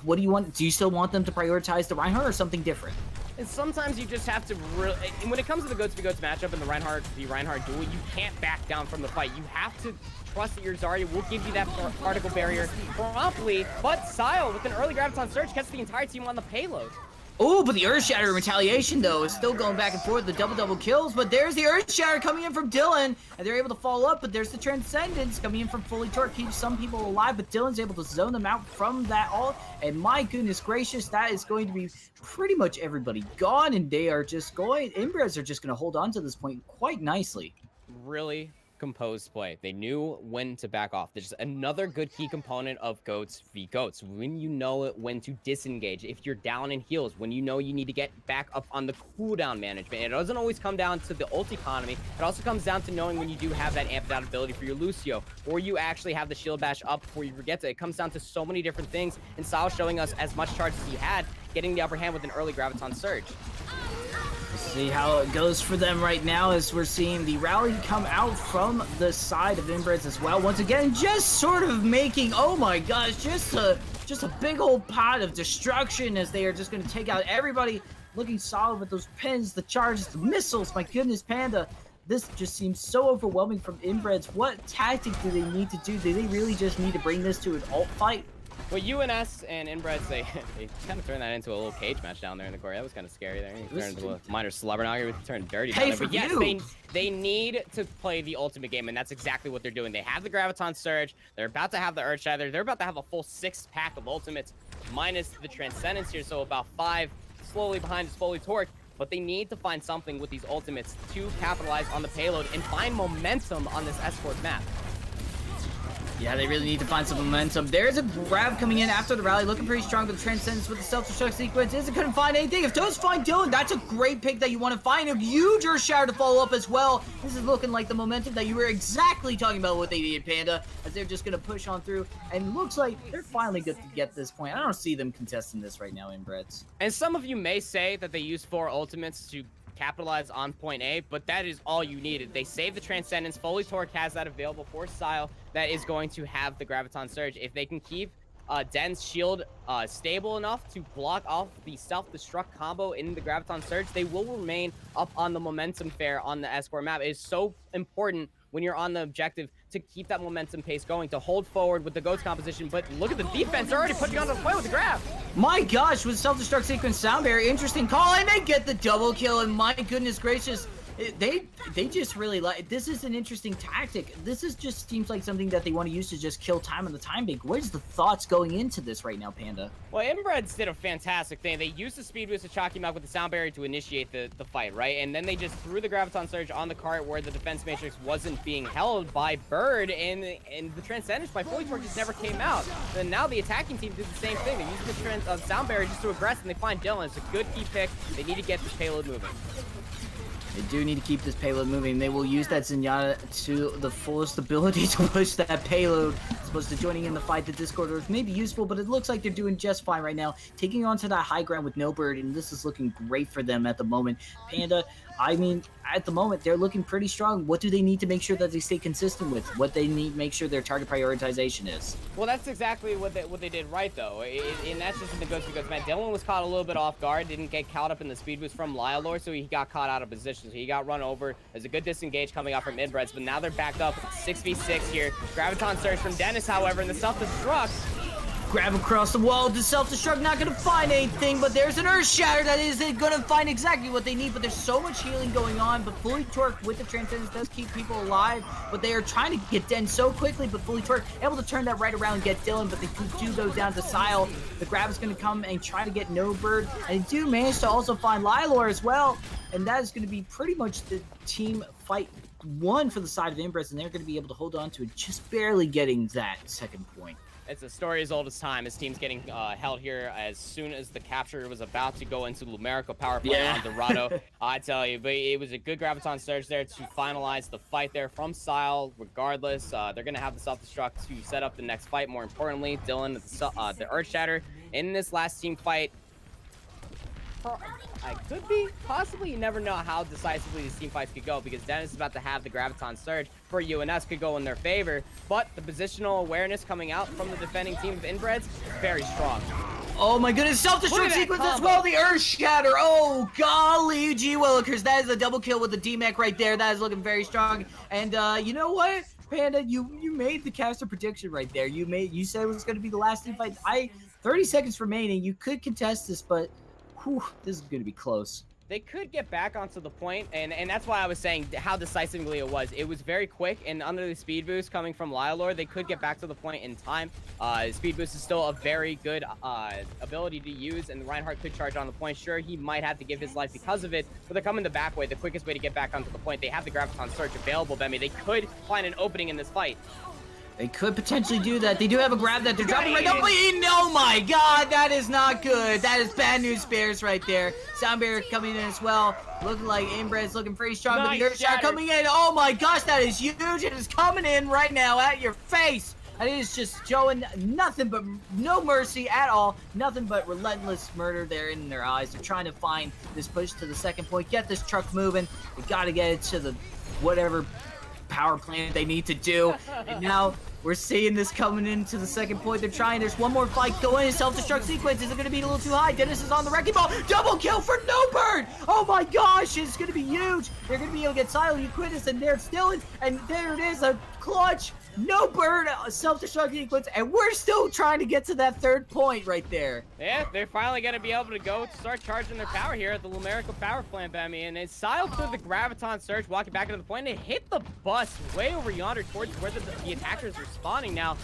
what do you want? Do you still want them to prioritize the Reinhardt or something different? And sometimes you just have to really, and when it comes to the Goats v Goats matchup and the Reinhardt duel, you can't back down from the fight. You have to trust that your Zarya will give you that particle barrier promptly, but Sile with an early Graviton Surge gets the entire team on the payload. Oh, but the Earthshatter retaliation, though, is still going back and forth. The double kills, but there's the Earthshatter coming in from Dylan, and they're able to follow up, but there's the Transcendence coming in from Fully Torque, keeps some people alive, but Dylan's able to zone them out from that ult, and my goodness gracious, that is going to be pretty much everybody gone, and they are just going, Inbreads are just going to hold on to this point quite nicely. Really composed play. They knew when to back off. There's another good key component of Goats v Goats. When you know when to disengage, if you're down in heals, when you know you need to get back up on the cooldown management. It doesn't always come down to the ult economy. It also comes down to knowing when you do have that amped out ability for your Lucio, or you actually have the shield bash up before you forget it. It comes down to so many different things, and Sal showing us as much charge as he had, getting the upper hand with an early Graviton Surge. See how it goes for them right now as we're seeing the rally come out from the side of Inbreads as well. Once again, just sort of making, oh my gosh, just a big old pot of destruction as they are just going to take out everybody, looking solid with those pins, the charges, the missiles. My goodness, Panda, this just seems so overwhelming from Inbreads. What tactic do they need to do? Do they really just need to bring this to an ult fight? Well, UNS and Inbreads, they kind of turned that into a little cage match down there in the core. That was kind of scary there. He turned into a minor slobberknocker. He turned dirty down there. But yes, they need to play the ultimate game, and that's exactly what they're doing. They have the Graviton Surge. They're about to have the Earthshatter. They're about to have a full 6-pack of ultimates, minus the Transcendence here, so about 5 slowly behind is fully torqued. But they need to find something with these ultimates to capitalize on the payload and find momentum on this Escort map. Yeah, they really need to find some momentum. There's a grab coming in after the rally, looking pretty strong with the Transcendence with the self-destruct sequence. Isn't couldn't find anything. If does find Dylan, that's a great pick that you want to find. A huge Earthshatter to follow up as well. This is looking like the momentum that you were exactly talking about what they needed, Panda, as they're just going to push on through. And looks like they're finally good to get this point. I don't see them contesting this right now, Inbreads. And some of you may say that they use 4 ultimates to capitalize on point A, but that is all you needed. They save the Transcendence. Fully Torque has that available for Sile that is going to have the Graviton Surge. If they can keep Den's shield stable enough to block off the self-destruct combo in the Graviton Surge, they will remain up on the momentum fair on the Escort map. It is so important when you're on the objective to keep that momentum pace going, to hold forward with the Goats composition. But look at the defense already putting you on the play with the grab. My gosh, with self-destruct sequence sound barrier, interesting call, and they get the double kill, and my goodness gracious, They just really like, this is an interesting tactic. This is just seems like something that they want to use to just kill time on the time bank. What is the thoughts going into this right now, Panda? Well, Inbreads did a fantastic thing. They used the speed boost of Chalky Milk with the sound barrier to initiate the fight, right? And then they just threw the Graviton Surge on the cart where the defense matrix wasn't being held by Bird, and the Transcendence by Fully Torque just never came out. And now the attacking team did the same thing. They used the sound barrier just to aggress, and they find Dylan. It's a good key pick. They need to get this payload moving. They do need to keep this payload moving. They will use that Zenyatta to the fullest ability to push that payload. As opposed to joining in the fight, the Discord orders may be useful, but it looks like they're doing just fine right now. Taking on to that high ground with no Bird, and this is looking great for them at the moment. Panda, I mean, at the moment, they're looking pretty strong. What do they need to make sure that they stay consistent with? What they need to make sure their target prioritization is? Well, that's exactly what they did right, though. And that's just something goes because, man, Dylan was caught a little bit off guard, didn't get caught up in the speed boost from Lylor, so he got caught out of position. So he got run over. There's a good disengage coming out from Inbreads, but now they're backed up 6v6 here. Graviton Surge from Dennis, however, and the self-destruct. Grab across the wall, the self-destruct not gonna find anything, but there's an Earth Shatter that is gonna find exactly what they need, but there's so much healing going on, but Fully Torque with the Transcendence does keep people alive, but they are trying to get Den so quickly, but Fully Torque able to turn that right around and get Dylan, but they do go down to Sile. The grab is gonna come and try to get No Bird, and they do manage to also find Lylor as well, and that is gonna be pretty much the team fight one for the side of Inbreads, and they're gonna be able to hold on to it, just barely getting that second point. It's a story as old as time. His team's getting held here as soon as the capture was about to go into Lumerical power play on Dorado. I tell you, but it was a good Graviton Surge there to finalize the fight there from Sile. Regardless, they're going to have the self-destruct to set up the next fight. More importantly, Dylan, the Earth Shatter in this last team fight. I could be, possibly. You never know how decisively these team fights could go because Dennis is about to have the Graviton Surge for UNS could go in their favor, but the positional awareness coming out from the defending team of Inbreads, very strong. Oh my goodness, self-destruct sequence as well, the Earth Shatter. Oh golly, gee willikers, that is a double kill with the D-Mech right there. That is looking very strong. And you know what, Panda, you made the caster prediction right there. You said it was going to be the last team fight. 30 seconds remaining. You could contest this, but whew, this is going to be close. They could get back onto the point, and that's why I was saying how decisively it was. It was very quick, and under the speed boost coming from Lylor, they could get back to the point in time. Speed boost is still a very good ability to use, and Reinhardt could charge on the point. Sure, he might have to give his life because of it, but they're coming the back way, the quickest way to get back onto the point. They have the Graviton Surge available, Bemi. They could find an opening in this fight. They could potentially do that. They do have a grab that they're dropping right now. Oh my god, that is not good. That is bad news bears right there. Sound barrier coming in as well. Looking like Inbreads looking pretty strong. But the Earth Shatter coming in. Oh my gosh, that is huge. It is coming in right now at your face. And it is just showing nothing but no mercy at all. Nothing but relentless murder there in their eyes. They're trying to find this push to the second point. Get this truck moving. They got to get it to the whatever power plant they need to do. And now we're seeing this coming into the second point. They're trying. There's one more fight going. Self-destruct sequence. Is it going to be a little too high? Dennis is on the wrecking ball. Double kill for No Bird. Oh my gosh, it's going to be huge. They're going to be able to get Silent Uquitas, and they're still in. And there it is, a clutch No Bird self-destruct sequence, and we're still trying to get to that third point right there. Yeah, they're finally going to be able to go start charging their power here at the Lumerical power plant, Bemi. And it's Sile through the Graviton Surge, walking back into the point, and it hit the bus way over yonder towards where the attackers are spawning now.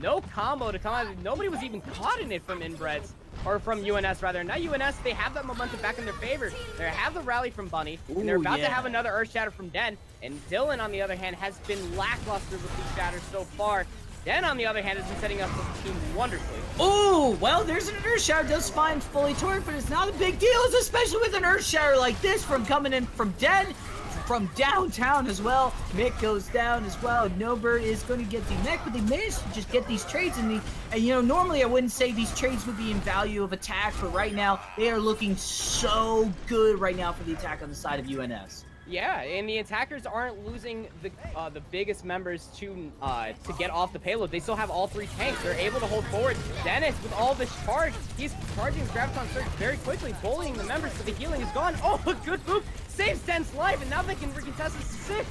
No combo to come out. Nobody was even caught in it from Inbreads. Or from UNS, rather. Now UNS, they have that momentum back in their favor. They have the rally from Bunny, and they're about to have another Earth Shatter from Den. And Dylan, on the other hand, has been lackluster with these shatters so far. Den, on the other hand, has been setting up the team wonderfully. Oh, well, there's an Earth Shatter. Does find Fully Torque, but it's not a big deal, especially with an Earth Shatter like this from coming in from Den. From downtown as well. Mick goes down as well. No Bird is going to get the Mick, but they managed to just get these trades in the. And you know, normally I wouldn't say these trades would be in value of attack, but right now they are looking so good right now for the attack on the side of UNS. Yeah, and the attackers aren't losing the biggest members to get off the payload. They still have all three tanks. They're able to hold forward. Dennis, with all this charge, he's charging his Graviton Surge very quickly, bullying the members, but the healing is gone. Oh, a good move. Saves Den's life, and now they can recontest this to 6.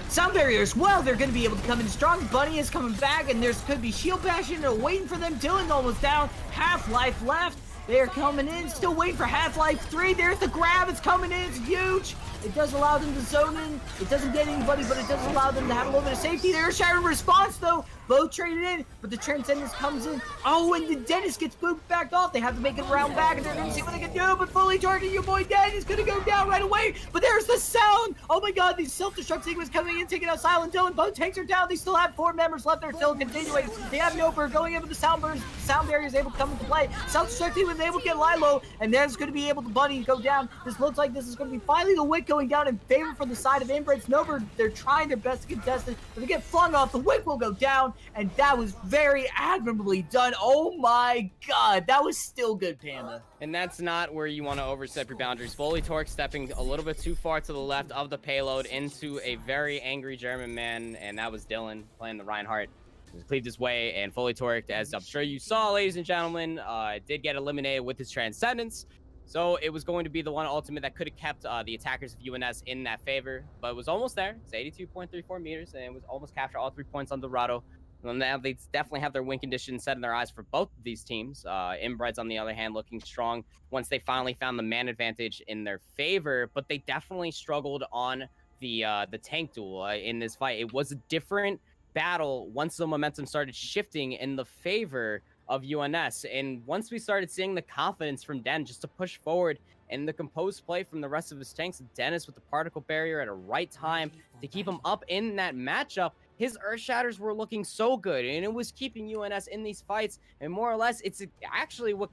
Sound barrier as well. They're going to be able to come in strong. Bunny is coming back, and there's could be shield bashing. They're waiting for them. Dylan almost down. Half life left. They're coming in, still waiting for Half-Life 3. There's the grab. It's coming in. It's huge. It does allow them to zone in. It doesn't get anybody, but it does allow them to have a little bit of safety. There's Shatter in response, though. Both traded in, but the Transcendence comes in. Oh, and the Dennis gets booped back off. They have to make it around back, and they're going to see what they can do, but fully targeting your boy Den is going to go down right away. But there's the sound. Oh my god, these self-destruct sequence coming in, taking out Silent Dylan. Both tanks are down. They still have 4 members left. They're still continuing. They have Noper going in with the sound burst. Sound barrier is able to come into play. Self-destruct team was able to get Lilo, and there's going to be able to Bunny go down. This looks like this is going to be finally the Wick going down in favor for the side of Inbreads. Noper, they're trying their best to contest it, but they get flung off. The Wick will go down, and that was very admirably done. Oh my god, that was still good, Panda. And that's not where you want to overstep your boundaries. Fully Torque stepping a little bit too far to the left of the payload into a very angry German man, and that was Dylan playing the Reinhardt. He cleaved his way and Fully Torqued, as I'm sure you saw, ladies and gentlemen, did get eliminated with his Transcendence. So it was going to be the one ultimate that could have kept the attackers of UNS in that favor, but it was almost there. It's 82.34 meters, and it was almost captured all 3 points on Dorado. And now they definitely have their win condition set in their eyes for both of these teams. Inbreads, on the other hand, looking strong once they finally found the man advantage in their favor, but they definitely struggled on the tank duel in this fight. It was a different battle once the momentum started shifting in the favor of UNS, and once we started seeing the confidence from Den just to push forward and the composed play from the rest of his tanks, Dennis with the particle barrier at a right time to keep him up in that matchup, his Earth Shatters were looking so good, and it was keeping UNS in these fights, and more or less, it's actually what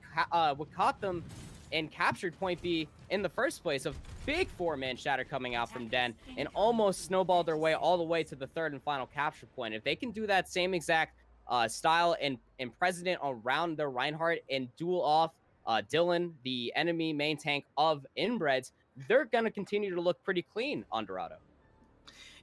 caught them and captured Point B in the first place. A big 4-man shatter coming out from Den and almost snowballed their way all the way to the 3rd and final capture point. If they can do that same exact style and president around their Reinhardt and duel off Dylan, the enemy main tank of Inbreads, they're going to continue to look pretty clean on Dorado.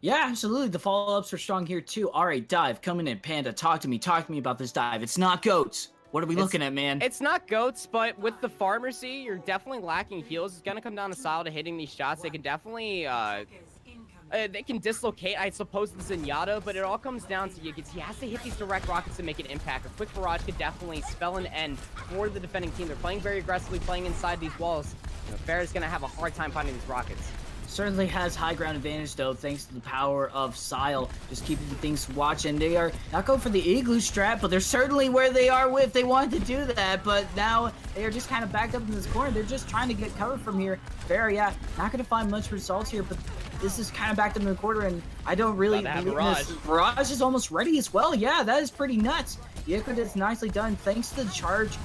Yeah, absolutely. The follow-ups are strong here too. All right, dive coming in. Panda, talk to me about this dive. It's not goats. What are we looking at, man? It's not goats, but with the pharmacy, you're definitely lacking heals. It's gonna come down to style to hitting these shots. They can definitely they can dislocate, I suppose, the Zenyatta, but it all comes down to he has to hit these direct rockets to make an impact. A quick barrage could definitely spell an end for the defending team. They're playing very aggressively, playing inside these walls. Farrah's gonna have a hard time finding these rockets. Certainly has high ground advantage, though, thanks to the power of Sile. Just keeping things watching. They are not going for the Igloo strat, but they're certainly where they are if they wanted to do that. But now they are just kind of backed up in this corner. They're just trying to get cover from here. Farrah, yeah, not going to find much results here, but this is kind of backed up in the corner, and I don't really believe this. Barrage is almost ready as well. Yeah, that is pretty nuts. Yiquit is nicely done thanks to the charge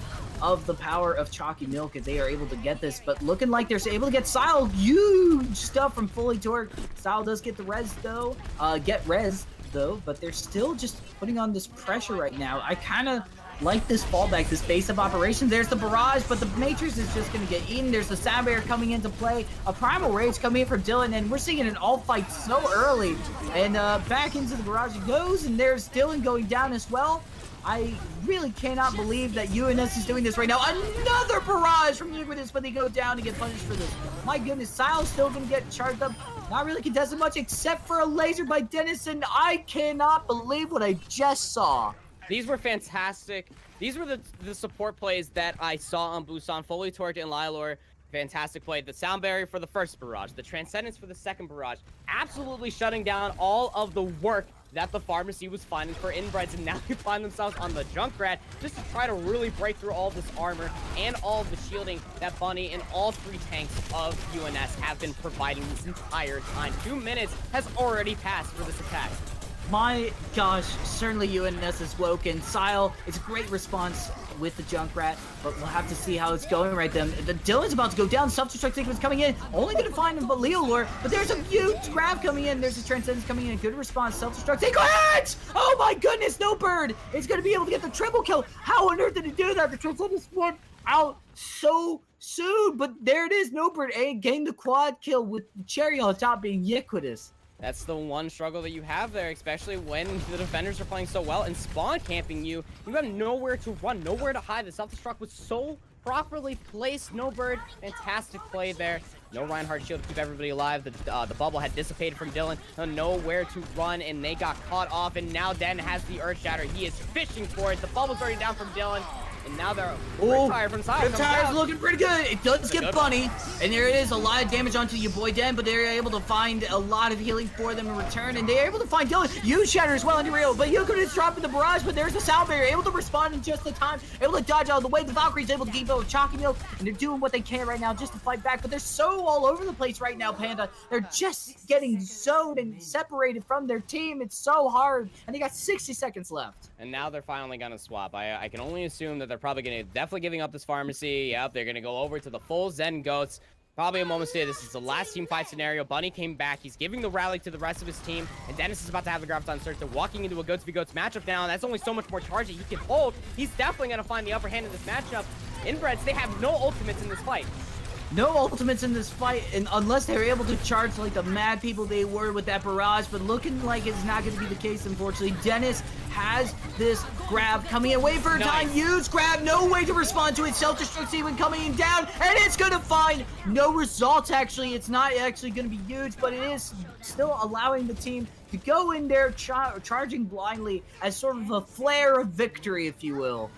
of the power of Chalky Milk, if they are able to get this, but looking like they're able to get Sile. Huge stuff from Fully Torque. Sile does get the res though, but they're still just putting on this pressure right now. I kind of like this fallback, this base of operations. There's the barrage, but the Matrix is just going to get eaten. There's the sound barrier coming into play. A Primal Rage coming in for Dylan, and we're seeing an all fight so early. And back into the barrage it goes, and there's Dylan going down as well. I really cannot believe that UNS is doing this right now. Another barrage from Ubiquitous, but they go down to get punished for this. My goodness, Sile's still going to get charged up. Not really contested much except for a laser by Dennison. I cannot believe what I just saw. These were fantastic. These were the support plays that I saw on Busan. Fully Torqued and Lylor. Fantastic play. The sound barrier for the first barrage. The Transcendence for the second barrage. Absolutely shutting down all of the work that the pharmacy was finding for Inbreads, and now they find themselves on the Junkrat just to try to really break through all this armor and all of the shielding that Bunny and all 3 tanks of UNS have been providing this entire time. 2 minutes has already passed for this attack. My gosh, certainly UNS is woken. Sile, it's a great response with the Junkrat, but we'll have to see how it's going right then. The Dylan's about to go down. Self-destruct sequence coming in. Only going to find him but Leolure, but there's a huge grab coming in. There's a Transcendence coming in. A good response. Self-destruct sequence! Oh my goodness, no bird! It's going to be able to get the triple kill. How on earth did he do that? The Transcendence went out so soon, but there it is. No bird gained the quad kill with the cherry on top being Ubiquitous. That's the one struggle that you have there, especially when the defenders are playing so well and spawn camping you. You have nowhere to run, nowhere to hide. The self-destruct was so properly placed. No bird, fantastic play there. No Reinhardt shield to keep everybody alive. The bubble had dissipated from Dylan. Nowhere to run, and they got caught off. And now Den has the Earth Shatter. He is fishing for it. The bubble's already down from Dylan. And now they're Oh, Riptire from side. Riptire's looking pretty good. It does get good bunny, and there it is. A lot of damage onto your boy Den, but they're able to find a lot of healing for them in return, and they're able to find Dylan. Use Shatter as well into Rio, but Yukon is dropping the barrage, but there's the sound barrier, able to respond in just the time, able to dodge out of the way. The Valkyrie's able to keep up with Chalky Milk, and they're doing what they can right now just to fight back, but they're so all over the place right now, Panda. They're just getting zoned and separated from their team. It's so hard, and they got 60 seconds left. And now they're finally going to swap. I can only assume that they're probably going to definitely giving up this pharmacy. Yep, they're going to go over to the full Zen Goats. Probably a moment's day. This is the last team fight scenario. Bunny came back. He's giving the rally to the rest of his team. And Dennis is about to have the Graviton Surge. They're walking into a Goats v Goats matchup now. And that's only so much more charge that he can hold. He's definitely going to find the upper hand in this matchup. Inbreads, they have no ultimates in this fight. No ultimates in this fight, and unless they're able to charge like the mad people they were with that barrage, but looking like it's not going to be the case, unfortunately. Dennis has this grab coming in. Wait for a time. Huge grab. No way to respond to it. Self-destruct sequence coming in down, and it's going to find no results, actually. It's not actually going to be huge, but it is still allowing the team to go in there charging blindly as sort of a flare of victory, if you will.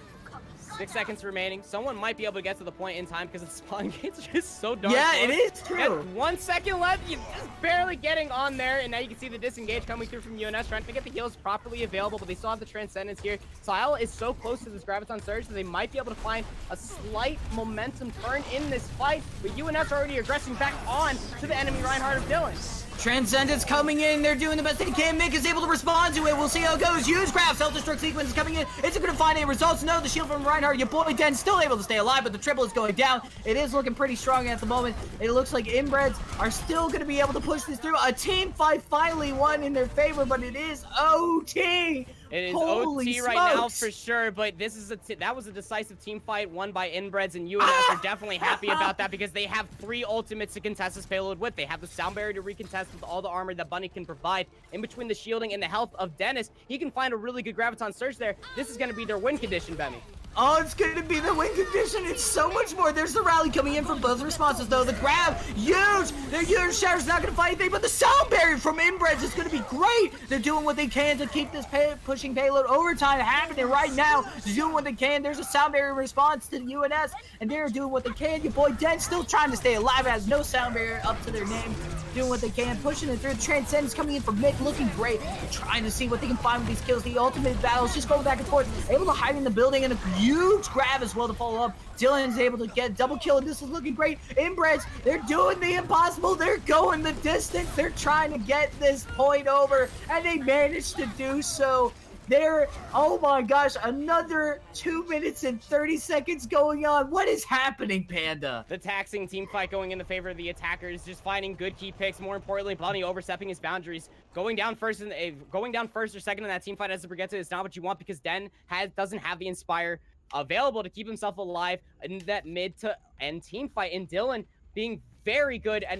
6 seconds remaining. Someone might be able to get to the point in time because the spawn gate's just so darn Yeah, close. it is true. 1 second left. You're just barely getting on there, and now you can see the disengage coming through from UNS, trying to get the heals properly available, but they still have the Transcendence here. Sile is so close to this Graviton Surge that they might be able to find a slight momentum turn in this fight, but UNS are already aggressing back on to the enemy Reinhardt of Dylan. Transcendence coming in. They're doing the best they can. Mick is able to respond to it. We'll see how it goes. Huge grab. Self-destruct sequence is coming in. Is it going to find any results? No. The shield from Reinhardt. Your boy Den still able to stay alive, but the triple is going down. It is looking pretty strong at the moment. It looks like Inbreads are still going to be able to push this through. A team fight finally won in their favor, but it is OT. It is Holy OT right now smokes. for sure, but this is that was a decisive team fight won by Inbreads, and UNS are definitely happy about that because they have 3 ultimates to contest this payload with. They have the sound barrier to recontest with all the armor that Bunny can provide. In between the shielding and the health of Dennis, he can find a really good Graviton Surge there. This is going to be their win condition, Benny. Oh, it's going to be the win condition. It's so much more. There's the rally coming in from both responses, though. The grab, huge. Their huge Shatter's not going to fight anything, but the sound barrier from Inbreads is going to be great. They're doing what they can to keep this pushing payload overtime happening right now. They're doing what they can. There's a sound barrier response to the UNS, and they're doing what they can. Your boy Den still trying to stay alive. It has no sound barrier up to their name. Doing what they can, pushing it through. Transcendence coming in from Mick, looking great. They're trying to see what they can find with these kills. The ultimate battles just going back and forth. Able to hide in the building, and a huge grab as well to follow up. Dylan's able to get double kill, and this is looking great. Inbreads, they're doing the impossible. They're going the distance. They're trying to get this point over, and they managed to do so. There, oh my gosh, another 2 minutes and 30 seconds going on. What is happening, Panda? The taxing team fight going in the favor of the attackers, just finding good key picks. More importantly, Bunny overstepping his boundaries, going down first or second in that team fight as a Brigitte is not what you want because Den doesn't have the Inspire available to keep himself alive in that mid to end team fight. And Dylan being very good at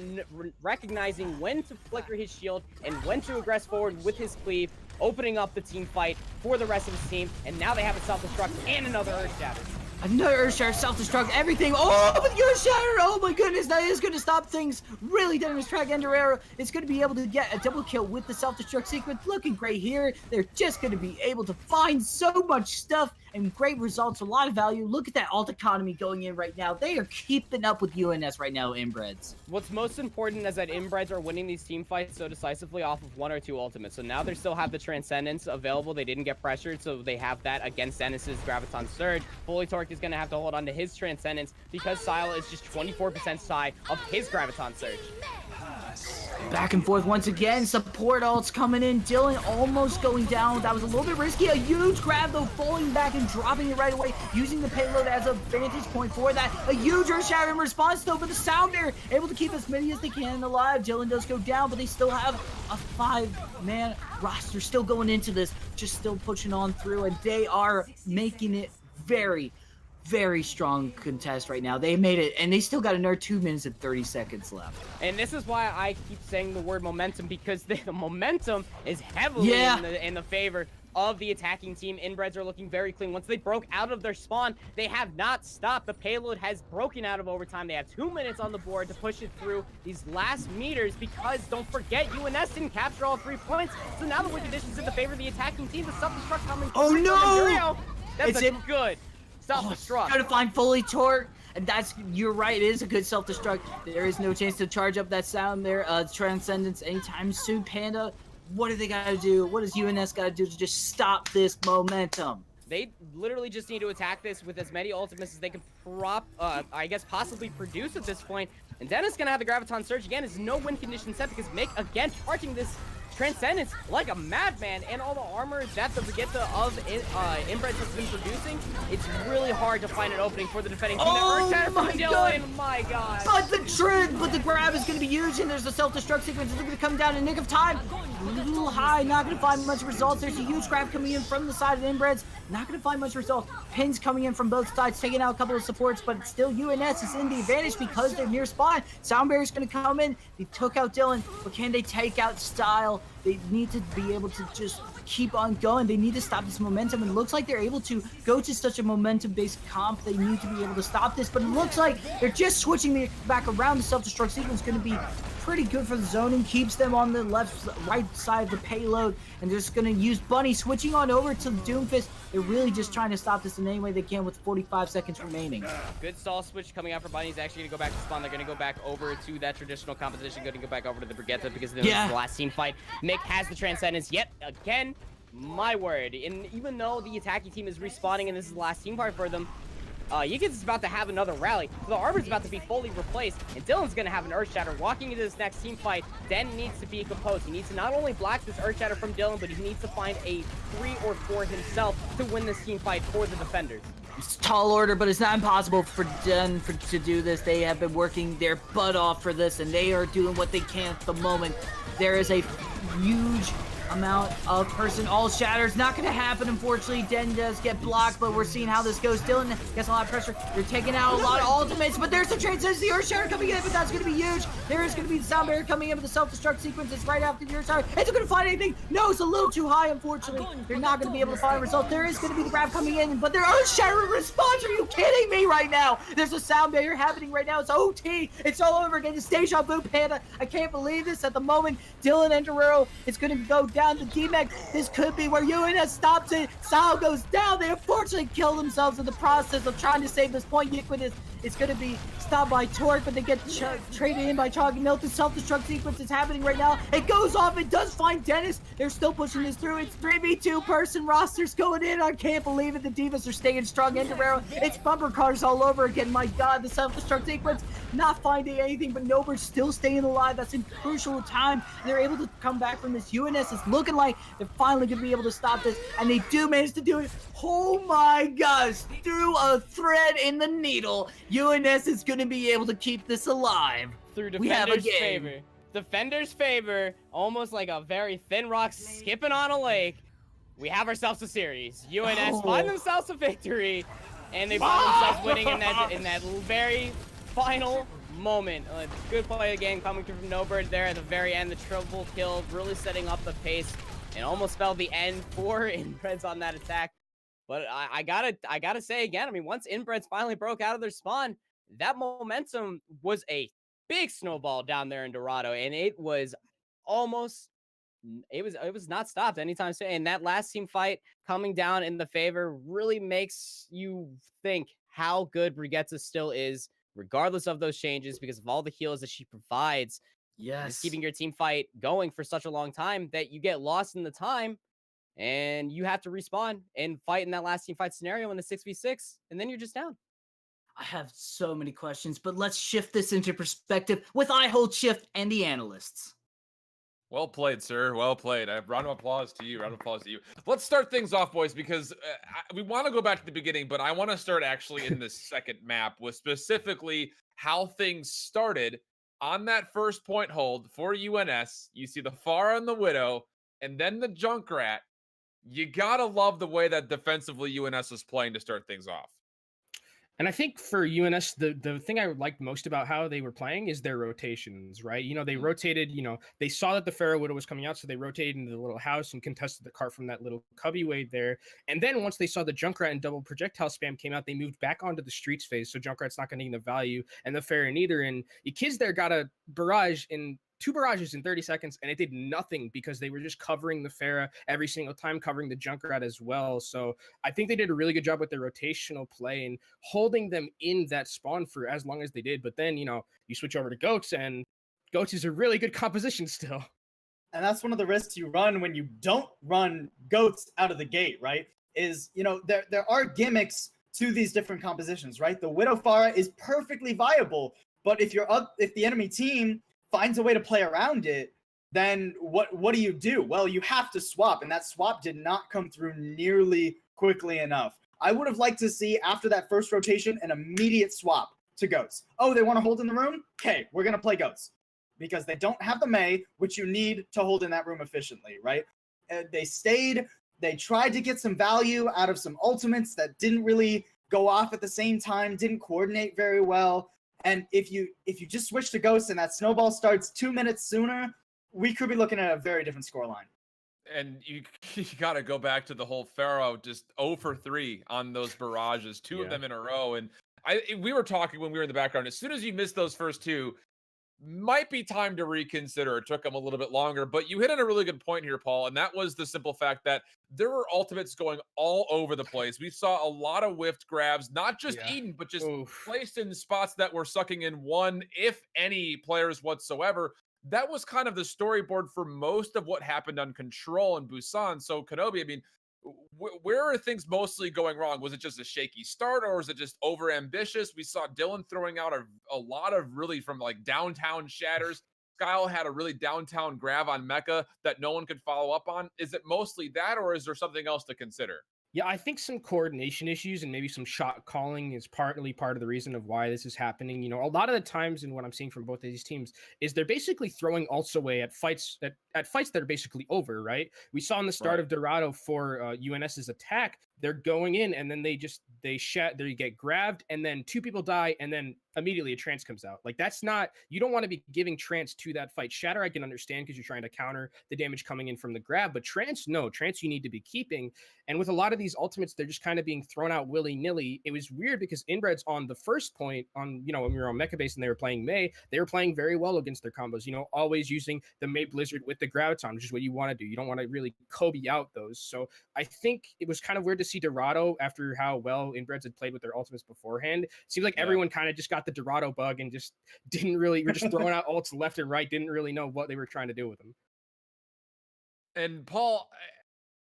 recognizing when to flicker his shield and when to aggress forward with his cleave, opening up the team fight for the rest of his team. And now they have a self-destruct and another Earth Shatter. Another Earth Shatter, self-destruct, everything. Oh, but the Earth Shatter, oh my goodness, that is going to stop things really dead in his track. Ender Arrow is going to be able to get a double kill with the self-destruct sequence. Looking great here. They're just going to be able to find so much stuff and great results, a lot of value. Look at that alt economy going in right now. They are keeping up with UNS right now, Inbreds. What's most important is that Inbreds are winning these team fights so decisively off of 1 or 2 ultimates. So now they still have the Transcendence available. They didn't get pressured, so they have that against Dennis's Graviton Surge. Fully Torque is going to have to hold on to his Transcendence because Sile is just 24% shy of his Graviton Surge. Back and forth once again. Support ults coming in. Dylan almost going down. That was a little bit risky. A huge grab, though, falling back and dropping it right away, using the payload as a vantage point for that. A huge Earth Shatter in response, though, but the Sounder able to keep as many as they can alive. Dylan does go down, but they still have a 5-man roster still going into this, just still pushing on through, and they are making it very strong contest right now. They made it, and they still got another 2 minutes and 30 seconds left. And this is why I keep saying the word momentum, because the momentum is heavily in the favor of the attacking team. Inbreds are looking very clean. Once they broke out of their spawn, they have not stopped. The payload has broken out of overtime. They have 2 minutes on the board to push it through these last meters because, don't forget, UNS didn't capture all 3 points. So now the win conditions in the favor of the attacking team. The self-destruct coming. Oh no! That's good. Self-destruct. Trying to find fully torque, and you're right, it is a good self-destruct. There is no chance to charge up that sound there, Transcendence anytime soon. Panda, what do they gotta do? What does UNS gotta do to just stop this momentum? They literally just need to attack this with as many ultimates as they can possibly produce at this point. And Dennis gonna have the Graviton Surge again. Is no win condition set because Mick again charging this Transcendence like a madman, and all the armor that the Vegeta of Inbreads has been producing. It's really hard to find an opening for the defending team. Oh my god! My god! But the grab is going to be huge, and there's a self-destruct sequence that's going to come down in nick of time. A little high, not going to find much results. There's a huge grab coming in from the side of Inbreads. Not going to find much results. Pins coming in from both sides, taking out a couple of supports, but still UNS is in the advantage because they're near spawn. Sound Barrier's going to come in. They took out Dylan, but can they take out Style? They need to be able to just keep on going. They need to stop this momentum, and it looks like they're able to go to such a momentum-based comp. They need to be able to stop this, but it looks like they're just switching back around. The self-destruct sequence is going to be pretty good for the zoning, keeps them on the right side of the payload, and they're just going to use Bunny switching on over to the Doomfist. They're really just trying to stop this in any way they can with 45 seconds remaining. Good stall switch coming out for Bunny. He's actually going to go back to spawn. They're going to go back over to that traditional competition, going to go back over to the Brigitte because this is the last team fight. Mick has the Transcendence yet again. My word. And even though the attacking team is respawning and this is the last team fight for them, Yikins is about to have another rally. So the armor's about to be fully replaced, and Dylan's going to have an Earthshatter. Walking into this next team fight, Den needs to be composed. He needs to not only block this Earthshatter from Dylan, but he needs to find a 3 or 4 himself to win this team fight for the defenders. It's a tall order, but it's not impossible for Den to do this. They have been working their butt off for this, and they are doing what they can at the moment. There is a huge amount of all shatters. Not going to happen, unfortunately. Den does get blocked, but we're seeing how this goes. Dylan gets a lot of pressure. They're taking out a lot of ultimates, but there's the Transcendence, the Earth Shatter coming in, but that's going to be huge. There is going to be the Sound Barrier coming in with the self-destruct sequence. It's right after the Earth Shatter. Is it going to find anything? No, it's a little too high, unfortunately. They're not going to be able to find a result. There is going to be the grab coming in, but their Earth Shatter response. Are you kidding me right now? There's a Sound Barrier happening right now. It's OT. It's all over again. It's Deja Vu, Panda. I can't believe this at the moment. Dylan and Dorero, it's going to go down to D-Mech. This could be where UNS stops it. Sal goes down. They unfortunately kill themselves in the process of trying to save this point. Ubiquitous is going to be stopped by Torque, but they get traded in by Chalky Milk. The self-destruct sequence is happening right now. It goes off. It does find Dennis. They're still pushing this through. It's 3v2 person rosters going in. I can't believe it. The Divas are staying strong. And Guerrero, it's bumper cars all over again. My God, the self-destruct sequence not finding anything, but Nober's still staying alive. That's in crucial time. They're able to come back from this. UNS is looking like they're finally going to be able to stop this, and they do manage to do it. Oh my gosh, through a thread in the needle, UNS is going to be able to keep this alive. Through defenders' favor. Defenders' favor, almost like a very thin rock skipping on a lake. We have ourselves a series. UNS find themselves a victory, and they find themselves winning in that very final moment. Good play again coming through from Nobird there at the very end. The triple kill really setting up the pace and almost spelled the end for Inbreads on that attack. But I gotta say again, I mean, once Inbreads finally broke out of their spawn, that momentum was a big snowball down there in Dorado, and it was not stopped anytime soon. And that last team fight coming down in the favor really makes you think how good Brigitte still is, regardless of those changes, because of all the heals that she provides. Just keeping your team fight going for such a long time that you get lost in the time and you have to respawn and fight in that last team fight scenario in the 6v6, and then you're just down. I have so many questions, but let's shift this into perspective with I Hold Shift and the Analysts. Well played, sir. Well played. Round of applause to you. Round of applause to you. Let's start things off, boys, because we want to go back to the beginning, but I want to start actually in this second map with specifically how things started on that first point hold for UNS. You see the Pharah and the Widow, and then the Junkrat. You gotta love the way that defensively UNS was playing to start things off. And I think for UNS, the thing I liked most about how they were playing is their rotations, right? You know, they rotated, you know, they saw that the Pharaoh Widow was coming out, so they rotated into the little house and contested the cart from that little cubby way there. And then once they saw the Junkrat and double projectile spam came out, they moved back onto the streets phase, so Junkrat's not going to gain the value, and the Pharaoh neither. And Ikiz there got a barrage, and 2 barrages in 30 seconds, and it did nothing because they were just covering the Pharah every single time, covering the Junkrat as well. So I think they did a really good job with their rotational play and holding them in that spawn for as long as they did. But then, you switch over to Goats, and Goats is a really good composition still. And that's one of the risks you run when you don't run Goats out of the gate, right? Is, there are gimmicks to these different compositions, right? The Widow Pharah is perfectly viable, but if the enemy team finds a way to play around it, then what do you do? Well, you have to swap, and that swap did not come through nearly quickly enough. I would have liked to see, after that first rotation, an immediate swap to Goats. Oh, they want to hold in the room? Okay, we're going to play Goats. Because they don't have the Mei, which you need to hold in that room efficiently, right? They stayed, they tried to get some value out of some ultimates that didn't really go off at the same time, didn't coordinate very well. And if you just switch to Ghost and that snowball starts 2 minutes sooner, we could be looking at a very different scoreline. And you got to go back to the whole Pharaoh just 0 for 3 on those barrages, two of them in a row. And we were talking when we were in the background, as soon as you missed those first two, might be time to reconsider. It took them a little bit longer, but you hit on a really good point here, Paul, and that was the simple fact that there were ultimates going all over the place. We saw a lot of whiffed grabs, not just Eden, but just placed in spots that were sucking in one, if any, players whatsoever. That was kind of the storyboard for most of what happened on Control and Busan. So, Kenobi, I mean, where are things mostly going wrong? Was it just a shaky start, or was it just over ambitious? We saw Dylan throwing out a lot of really from like downtown shatters. Kyle had a really downtown grab on Mecha that no one could follow up on. Is it mostly that, or is there something else to consider? Yeah, I think some coordination issues and maybe some shot calling is partly part of the reason of why this is happening. A lot of the times, and what I'm seeing from both of these teams is they're basically throwing ults away at fights at fights that are basically over, right? We saw in the start of Dorado for UNS's attack, they're going in and then they get grabbed, and then 2 people die, and then immediately a trance comes out. Like, that's not, you don't want to be giving trance to that fight. Shatter, I can understand because you're trying to counter the damage coming in from the grab, but trance you need to be keeping. And with a lot of these ultimates, they're just kind of being thrown out willy-nilly. It was weird because Inbreads on the first point on, when we were on Mecha Base and they were playing Mei, they were playing very well against their combos, always using the Mei Blizzard with the Graviton, which is what you want to do. You don't want to really Kobe out those. So I think it was kind of weird to see Dorado after how well Inbreads had played with their ultimates beforehand. It seems like everyone kind of just got the Dorado bug and just were just throwing out ults left and right, didn't really know what they were trying to do with them. And Paul,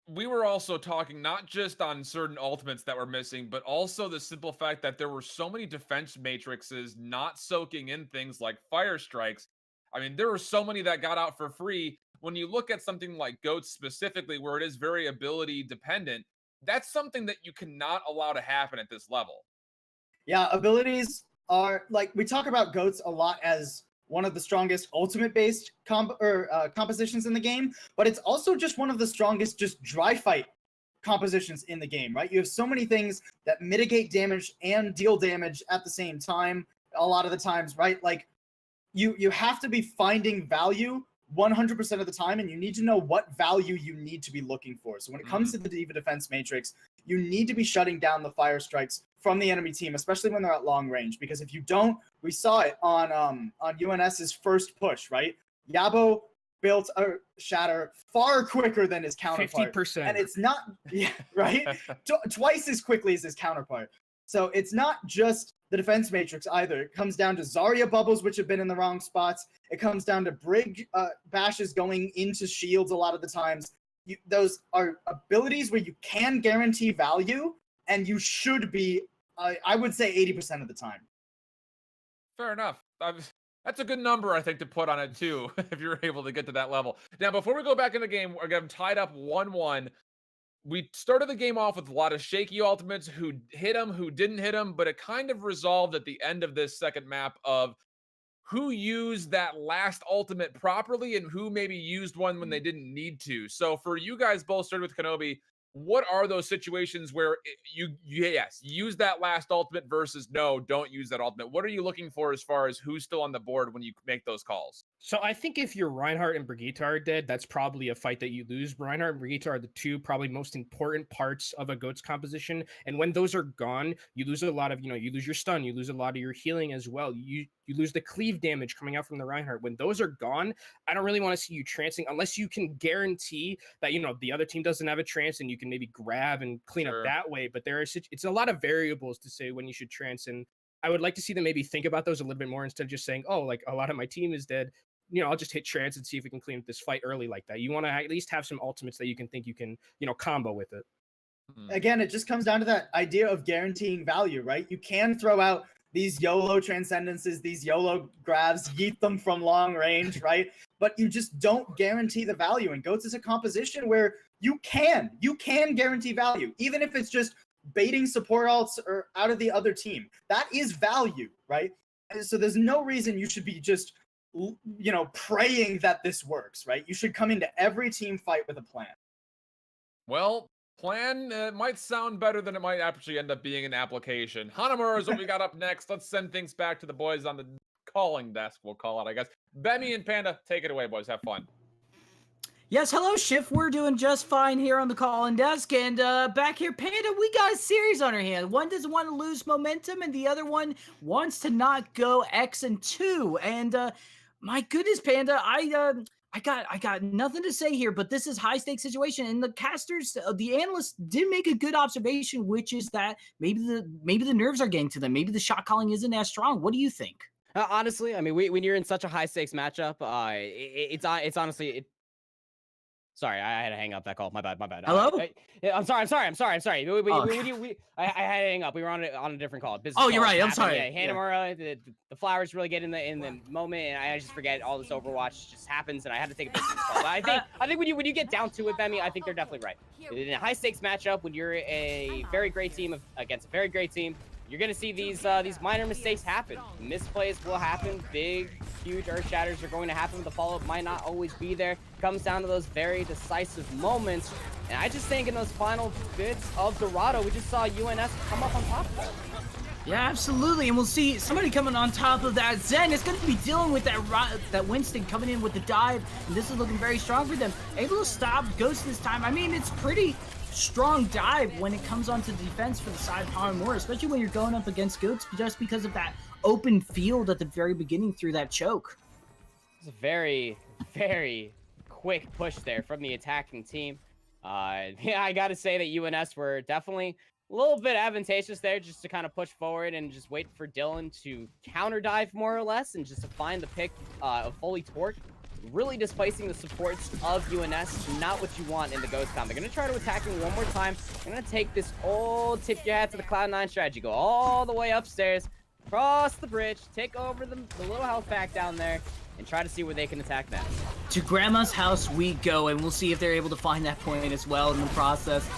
we were also talking not just on certain ultimates that were missing, but also the simple fact that there were so many defense matrices not soaking in things like fire strikes. I mean, there were so many that got out for free. When you look at something like Goats specifically, where it is very ability dependent, that's something that you cannot allow to happen at this level. Yeah, abilities are, like, we talk about Goats a lot as one of the strongest ultimate-based compositions in the game, but it's also just one of the strongest just dry fight compositions in the game, right? You have so many things that mitigate damage and deal damage at the same time a lot of the times, right? Like, you have to be finding value 100% of the time, and you need to know what value you need to be looking for. So when it comes to the D.Va defense matrix, you need to be shutting down the fire strikes from the enemy team, especially when they're at long range. Because if you don't, we saw it on UNS's first push, right? Yabo built a shatter far quicker than his counterpart. 50%. And it's not, right? Twice as quickly as his counterpart. So it's not just the defense matrix either. It comes down to Zarya bubbles, which have been in the wrong spots. It comes down to Brig bashes going into shields a lot of the times. Those are abilities where you can guarantee value, and you should be, I would say, 80% of the time. Fair enough. That's a good number, I think, to put on it, too, if you're able to get to that level. Now, before we go back in the game, we're getting tied up 1-1. We started the game off with a lot of shaky ultimates, who hit them, who didn't hit them, but it kind of resolved at the end of this second map of who used that last ultimate properly and who maybe used one when they didn't need to. So for you guys both, started with Kenobi, what are those situations where yes, use that last ultimate versus no, don't use that ultimate? What are you looking for as far as who's still on the board when you make those calls? So I think if your Reinhardt and Brigitte are dead, that's probably a fight that you lose. Reinhardt and Brigitte are the two probably most important parts of a GOATS composition. And when those are gone, you lose a lot of, you lose your stun, you lose a lot of your healing as well. You lose the cleave damage coming out from the Reinhardt. When those are gone, I don't really want to see you trancing unless you can guarantee that, the other team doesn't have a trance and you can maybe grab and clean up that way. But it's a lot of variables to say when you should trance. And I would like to see them maybe think about those a little bit more instead of just saying, oh, like a lot of my team is dead. I'll just hit trance and see if we can clean up this fight early like that. You want to at least have some ultimates that you can combo with it. Again, it just comes down to that idea of guaranteeing value, right? You can throw out these YOLO transcendences, these YOLO grabs, yeet them from long range, right? But you just don't guarantee the value. And GOATS is a composition where you can guarantee value, even if it's just baiting support alts or out of the other team. That is value, right? And so there's no reason you should be just praying that this works, right? You should come into every team fight with a plan. Well, plan might sound better than it might actually end up being an application. Hanamura is what we got up next. Let's send things back to the boys on the calling desk, we'll call it, I guess. Bemi and Panda, take it away, boys. Have fun. Yes, hello, Shift. We're doing just fine here on the call-in desk. And back here, Panda, we got a series on our hand. One doesn't want to lose momentum, and the other one wants to not go X and 2. And my goodness, Panda, I got nothing to say here, but this is high-stakes situation. And the casters, the analysts did make a good observation, which is that maybe the nerves are getting to them. Maybe the shot calling isn't as strong. What do you think? Honestly, I mean, when you're in such a high-stakes matchup, it's honestly... Sorry, I had to hang up that call. My bad. Hello? I'm sorry. I had to hang up. We were on a different call. Oh, you're right. I'm sorry. Yeah, Hanamura, the flowers really get in the moment, and I just forget all this Overwatch just happens, and I had to take a business call. But I think when you get down to it, Bemi, I think they're definitely right. In a high stakes matchup, when you're a very great team against a very great team, you're gonna see these minor mistakes happen. Misplays will happen. Big, huge earth shatters are going to happen. The follow-up might not always be there. Comes down to those very decisive moments. And I just think in those final bits of Dorado, we just saw UNS come up on top of that. Yeah, absolutely. And we'll see somebody coming on top of that. Zen is going to be dealing with that Winston coming in with the dive. And this is looking very strong for them. Able to stop Ghost this time. I mean, it's pretty strong dive when it comes onto defense for the side of Hanamura, especially when you're going up against Goats just because of that open field at the very beginning through that choke. It's a very, very quick push there from the attacking team. Yeah, I got to say that UNS were definitely a little bit advantageous there just to kind of push forward and just wait for Dylan to counter dive more or less and just to find the pick of fully torque. Really displacing the supports of UNS, not what you want in the Ghost comp. They're going to try to attack him one more time. They're going to take this old tip your hat to the Cloud9 strategy. Go all the way upstairs, cross the bridge, take over the little health pack down there, and try to see where they can attack that. To Grandma's house we go, and we'll see if they're able to find that point as well in the process.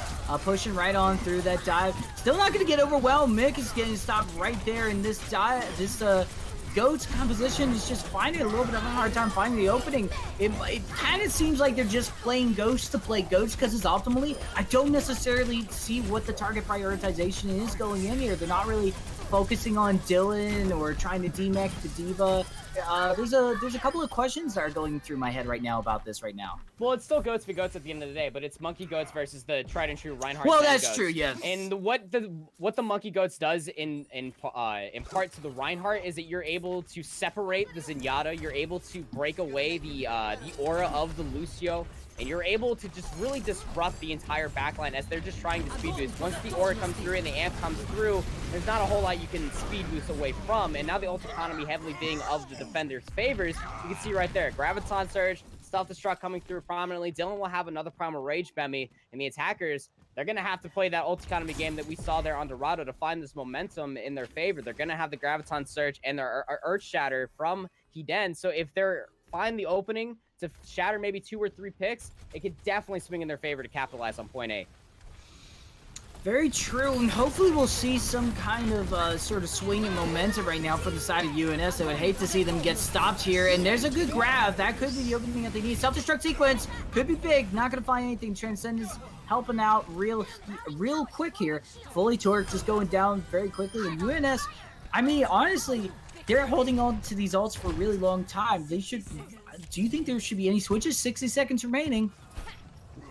Pushing right on through that dive. Still not going to get overwhelmed. Mick is getting stopped right there in this dive. This Goats composition is just finding a little bit of a hard time finding the opening. It kind of seems like they're just playing Ghosts to play Ghosts because it's optimally. I don't necessarily see what the target prioritization is going in here. They're not really focusing on Dylan or trying to demech the D.Va. There's a couple of questions that are going through my head right now about this right now. Well, it's still Goats v Goats at the end of the day, but it's Monkey Goats versus the tried and true Reinhardt. Well, that's Goats. true, yes. And what the Monkey Goats does in part to the Reinhardt is that you're able to separate the Zenyatta, you're able to break away the aura of the Lucio, and you're able to just really disrupt the entire backline as they're just trying to speed boost. Once the aura comes through and the amp comes through, there's not a whole lot you can speed boost away from. And now the ult economy heavily being of the defender's favors, you can see right there, Graviton Surge, Self-Destruct coming through prominently. Dylan will have another Primal Rage Bemi, and the attackers, they're going to have to play that ult economy game that we saw there on Dorado to find this momentum in their favor. They're going to have the Graviton Surge and their Earth Shatter from Hiden. So if they're find the opening to shatter maybe 2 or 3 picks, it could definitely swing in their favor to capitalize on point A. Very true, and hopefully we'll see some kind of sort of swing in momentum right now for the side of UNS. I would hate to see them get stopped here, and there's a good grab. That could be the opening that they need. Self-destruct sequence could be big. Not going to find anything. Transcendence helping out real quick here. Fully torqued, just going down very quickly, and UNS, I mean, honestly, they're holding on to these ults for a really long time. They should... Do you think there should be any switches? 60 seconds remaining.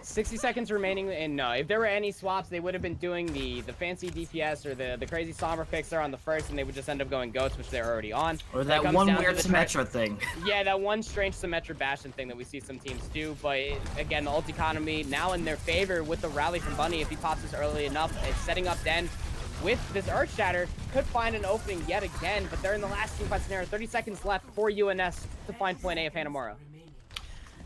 60 seconds remaining, and no, if there were any swaps, they would have been doing the fancy DPS or the crazy somber fixer on the first, and they would just end up going goats, which they're already on. Or that one weird Symmetra thing. Yeah, that one strange Symmetra Bastion thing that we see some teams do, but again, the ult economy now in their favor with the rally from Bunny. If he pops this early enough, it's setting up Den with this Earth Shatter, could find an opening yet again, but they're in the last teamfight scenario. 30 seconds left for UNS to find point A of Hanamura.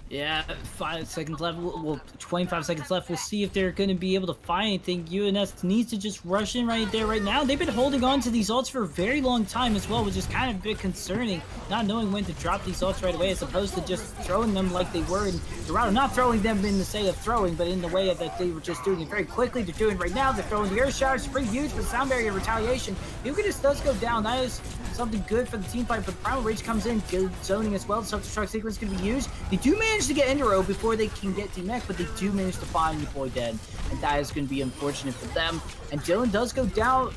Yeah, 5 seconds left. Well, 25 seconds left. We'll see if they're going to be able to find anything. UNS needs to just rush in right there, right now. They've been holding on to these ults for a very long time as well, which is kind of a bit concerning. Not knowing when to drop these ults right away, as opposed to just throwing them like they were in Dorado. Not throwing them in the state of throwing, but in the way that they were just doing it very quickly. They're doing it right now. They're throwing the Earth Showers. It's pretty huge, but Sound Barrier retaliation. Euclidus does go down. That is something good for the team fight, but Primal Rage comes in, good zoning as well. The self-destruct sequence can be used. They do manage to get Enduro before they can get D-Mech, but they do manage to find your boy dead, and that is going to be unfortunate for them. And Dylan does go down.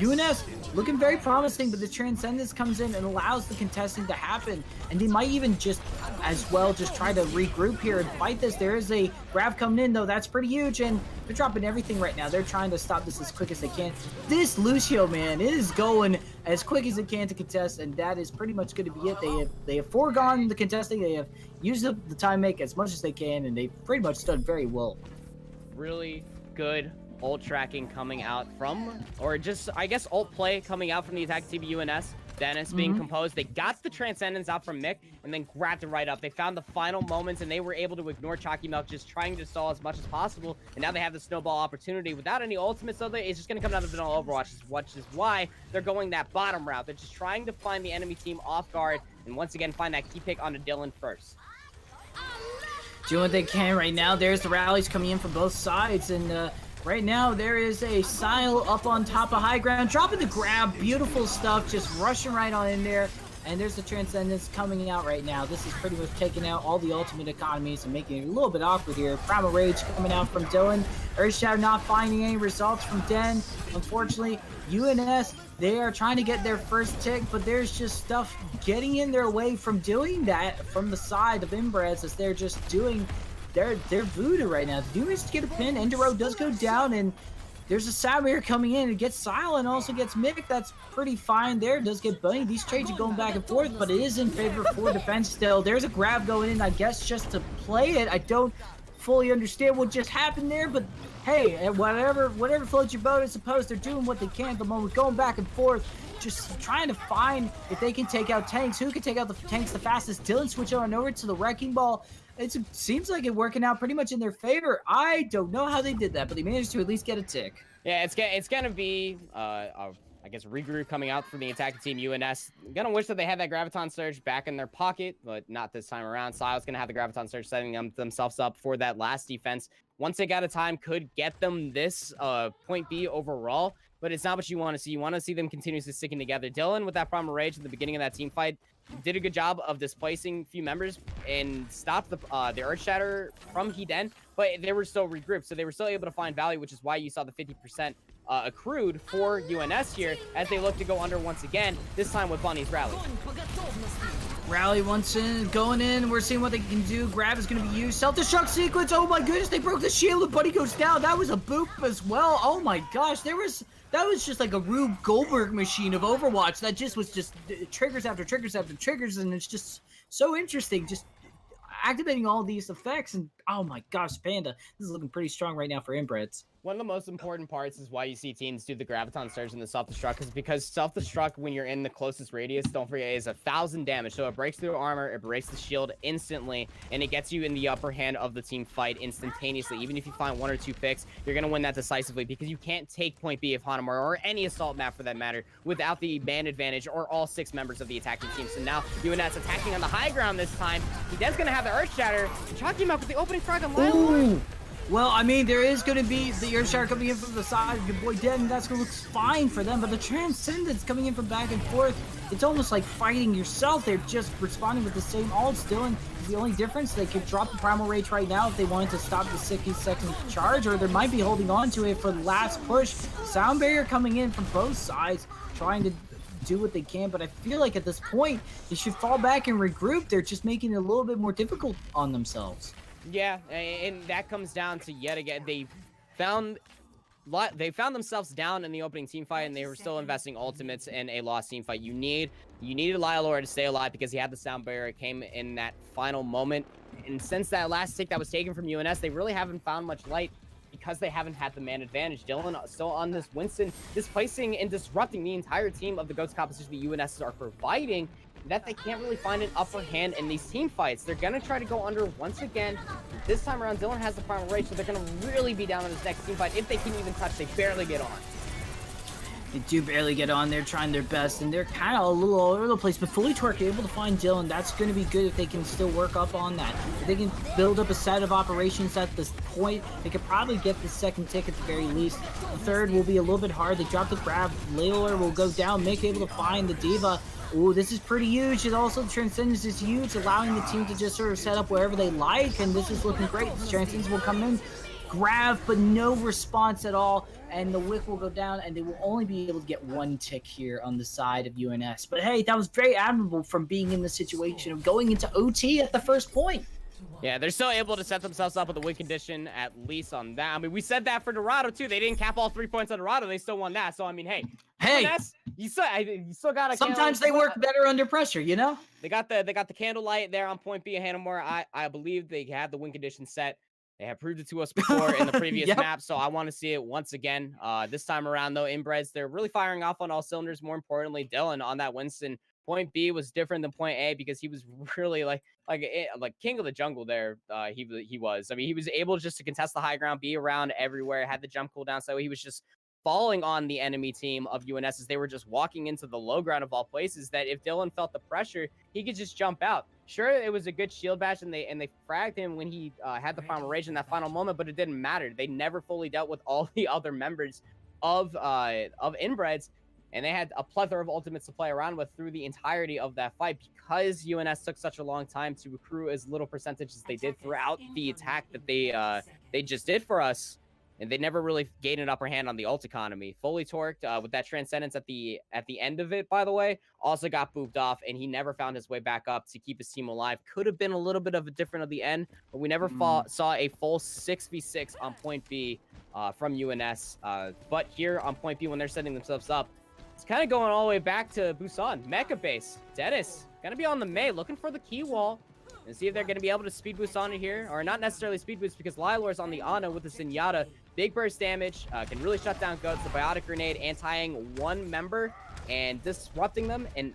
UNS looking very promising, but the Transcendence comes in and allows the contesting to happen, and they might even just as well just try to regroup here and fight this. There is a grab coming in, though. That's pretty huge, and they're dropping everything right now. They're trying to stop this as quick as they can. This Lucio, man, it is going as quick as it can to contest, and that is pretty much going to be it. They have foregone the contesting. They have used up the time make as much as they can, and they've pretty much done very well. Really good ult tracking coming out from, or just, I guess, ult play coming out from the attack team UNS. Dennis being composed. They got the Transcendence out from Mick and then grabbed it right up. They found the final moments, and they were able to ignore Chalky Milk, just trying to stall as much as possible. And now they have the snowball opportunity without any ultimates, so it's just going to come down to vanilla Overwatch, which is why they're going that bottom route. They're just trying to find the enemy team off guard, and once again find that key pick onto Dylan first. Doing what they can right now. There's the rallies coming in from both sides, and right now there is a Sile up on top of high ground, dropping the grab. Beautiful stuff, just rushing right on in there. And there's the Transcendence coming out right now. This is pretty much taking out all the ultimate economies and making it a little bit awkward here. Primal Rage coming out from Dylan. Earthshadow not finding any results from Den. Unfortunately, UNS, they are trying to get their first tick, but there's just stuff getting in their way from doing that from the side of Inbreads, as they're just doing their voodoo right now. The Doomers get a pin. Enduro does go down, and there's a Sabir coming in and gets Silent, also gets Mick. That's pretty fine there. Does get Bunny. These trades are going back and forth, but it is in favor for defense still. There's a grab going in, I guess, just to play it. I don't fully understand what just happened there, but hey, whatever floats your boat, I suppose. They're doing what they can at the moment, going back and forth, just trying to find if they can take out tanks. Who can take out the tanks the fastest? Dylan switch on over to the Wrecking Ball. It seems like it's working out pretty much in their favor. I don't know how they did that, but they managed to at least get a tick. Yeah, it's gonna be I guess regroup coming out from the attacking team UNS. Gonna wish that they had that Graviton Surge back in their pocket, but not this time around. Sile's gonna have the Graviton Surge, setting themselves up for that last defense. Once they got a time, could get them this point B overall, but it's not what you want to see. You want to see them continuously sticking together. Dylan, with that Primal Rage at the beginning of that team fight, did a good job of displacing a few members and stopped the Earth Shatter from Hiden, but they were still regrouped, so they were still able to find value, which is why you saw the 50% accrued for UNS here as they look to go under once again, this time with Bunny's rally. Rally once in, going in. We're seeing what they can do. Grab is going to be used. Self-destruct sequence. Oh my goodness, they broke the shield and Bunny goes down. That was a boop as well. Oh my gosh, that was just like a Rube Goldberg machine of Overwatch. That just was just triggers after triggers after triggers, and it's just so interesting. Just activating all these effects, and oh my gosh, Panda, this is looking pretty strong right now for Inbreads. One of the most important parts is why you see teams do the Graviton Surge and the Self-Destruct, is because Self-Destruct, when you're in the closest radius, don't forget, is 1,000 damage. So it breaks through armor, it breaks the shield instantly, and it gets you in the upper hand of the team fight instantaneously. Even if you find 1 or 2 picks, you're going to win that decisively, because you can't take point B of Hanamura, or any assault map for that matter, without the man advantage or all 6 members of the attacking team. So now UNS attacking on the high ground this time. He's going to have the Earth Shatter. Chalky Milk with the opening frag on Lyle. Well, I mean, there is going to be the Earthshatter coming in from the side of your boy Dead, and that's going to look fine for them. But the Transcendence coming in from back and forth, it's almost like fighting yourself. They're just responding with the same ults. Dylan is the only difference. They could drop the Primal Rage right now if they wanted to stop the 60-second charge, or they might be holding on to it for the last push. Sound Barrier coming in from both sides, trying to do what they can, but I feel like at this point, they should fall back and regroup. They're just making it a little bit more difficult on themselves. Yeah, and that comes down to yet again they found themselves down in the opening team fight, and they were still investing ultimates in a lost team fight. You needed Lylor to stay alive because he had the sound barrier. It came in that final moment, and since that last tick that was taken from UNS, they really haven't found much light because they haven't had the man advantage. Dylan still on this Winston, displacing and disrupting the entire team of the GOATS composition the UNS are providing, that they can't really find an upper hand in these team fights. They're going to try to go under once again. This time around, Dylan has the Primal Rage, so they're going to really be down in this next team fight. If they can even touch, they barely get on. They do barely get on. They're trying their best, and they're kind of a little all over the place. But Fully Torque able to find Dylan. That's going to be good if they can still work up on that. If they can build up a set of operations at this point, they could probably get the second tick at the very least. The third will be a little bit hard. They drop the grab. Layler will go down. Mick able to find the Diva. Ooh, this is pretty huge. And also, the Transcendence is huge, allowing the team to just sort of set up wherever they like. And this is looking great. The Transcendence will come in, grab, but no response at all. And the Wick will go down, and they will only be able to get one tick here on the side of UNS. But hey, that was very admirable from being in the situation of going into OT at the first point. Yeah, they're still able to set themselves up with a win condition, at least on that. I mean, we said that for Dorado, too. They didn't cap all 3 points on Dorado. They still won that. So, I mean, hey, UNS, you still got to. Sometimes they work better under pressure, you know? They got the candlelight there on point B at Hanamore. I believe they had the win condition set. They have proved it to us before in the previous map, so I want to see it once again. This time around, though, Inbreads, they're really firing off on all cylinders. More importantly, Dylan on that Winston. Point B was different than point A because he was really like king of the jungle there. He was. I mean, he was able just to contest the high ground, be around everywhere, had the jump cooldown, so he was just falling on the enemy team of UNS as they were just walking into the low ground of all places, that if Dylan felt the pressure, he could just jump out. Sure, it was a good shield bash, and they fragged him when he had the Primal Rage in that final moment, but it didn't matter. They never fully dealt with all the other members of Inbreads, and they had a plethora of ultimates to play around with through the entirety of that fight because UNS took such a long time to accrue as little percentage as they did throughout the attack that they just did for us. And they never really gained an upper hand on the ult economy. Fully Torqued with that Transcendence at the end of it, by the way, also got booped off, and he never found his way back up to keep his team alive. Could have been a little bit of a different at the end, but we never saw a full 6v6 on point B from UNS. But here on point B, when they're setting themselves up, it's kind of going all the way back to Busan. Mecha base. Dennis, gonna be on the Mei, looking for the key wall. And see if they're going to be able to speed boost on it here. Or not necessarily speed boost, because Lylor's on the Ana with the Zenyatta. Big burst damage. Can really shut down GOATS. The Biotic Grenade anti-ing one member and disrupting them and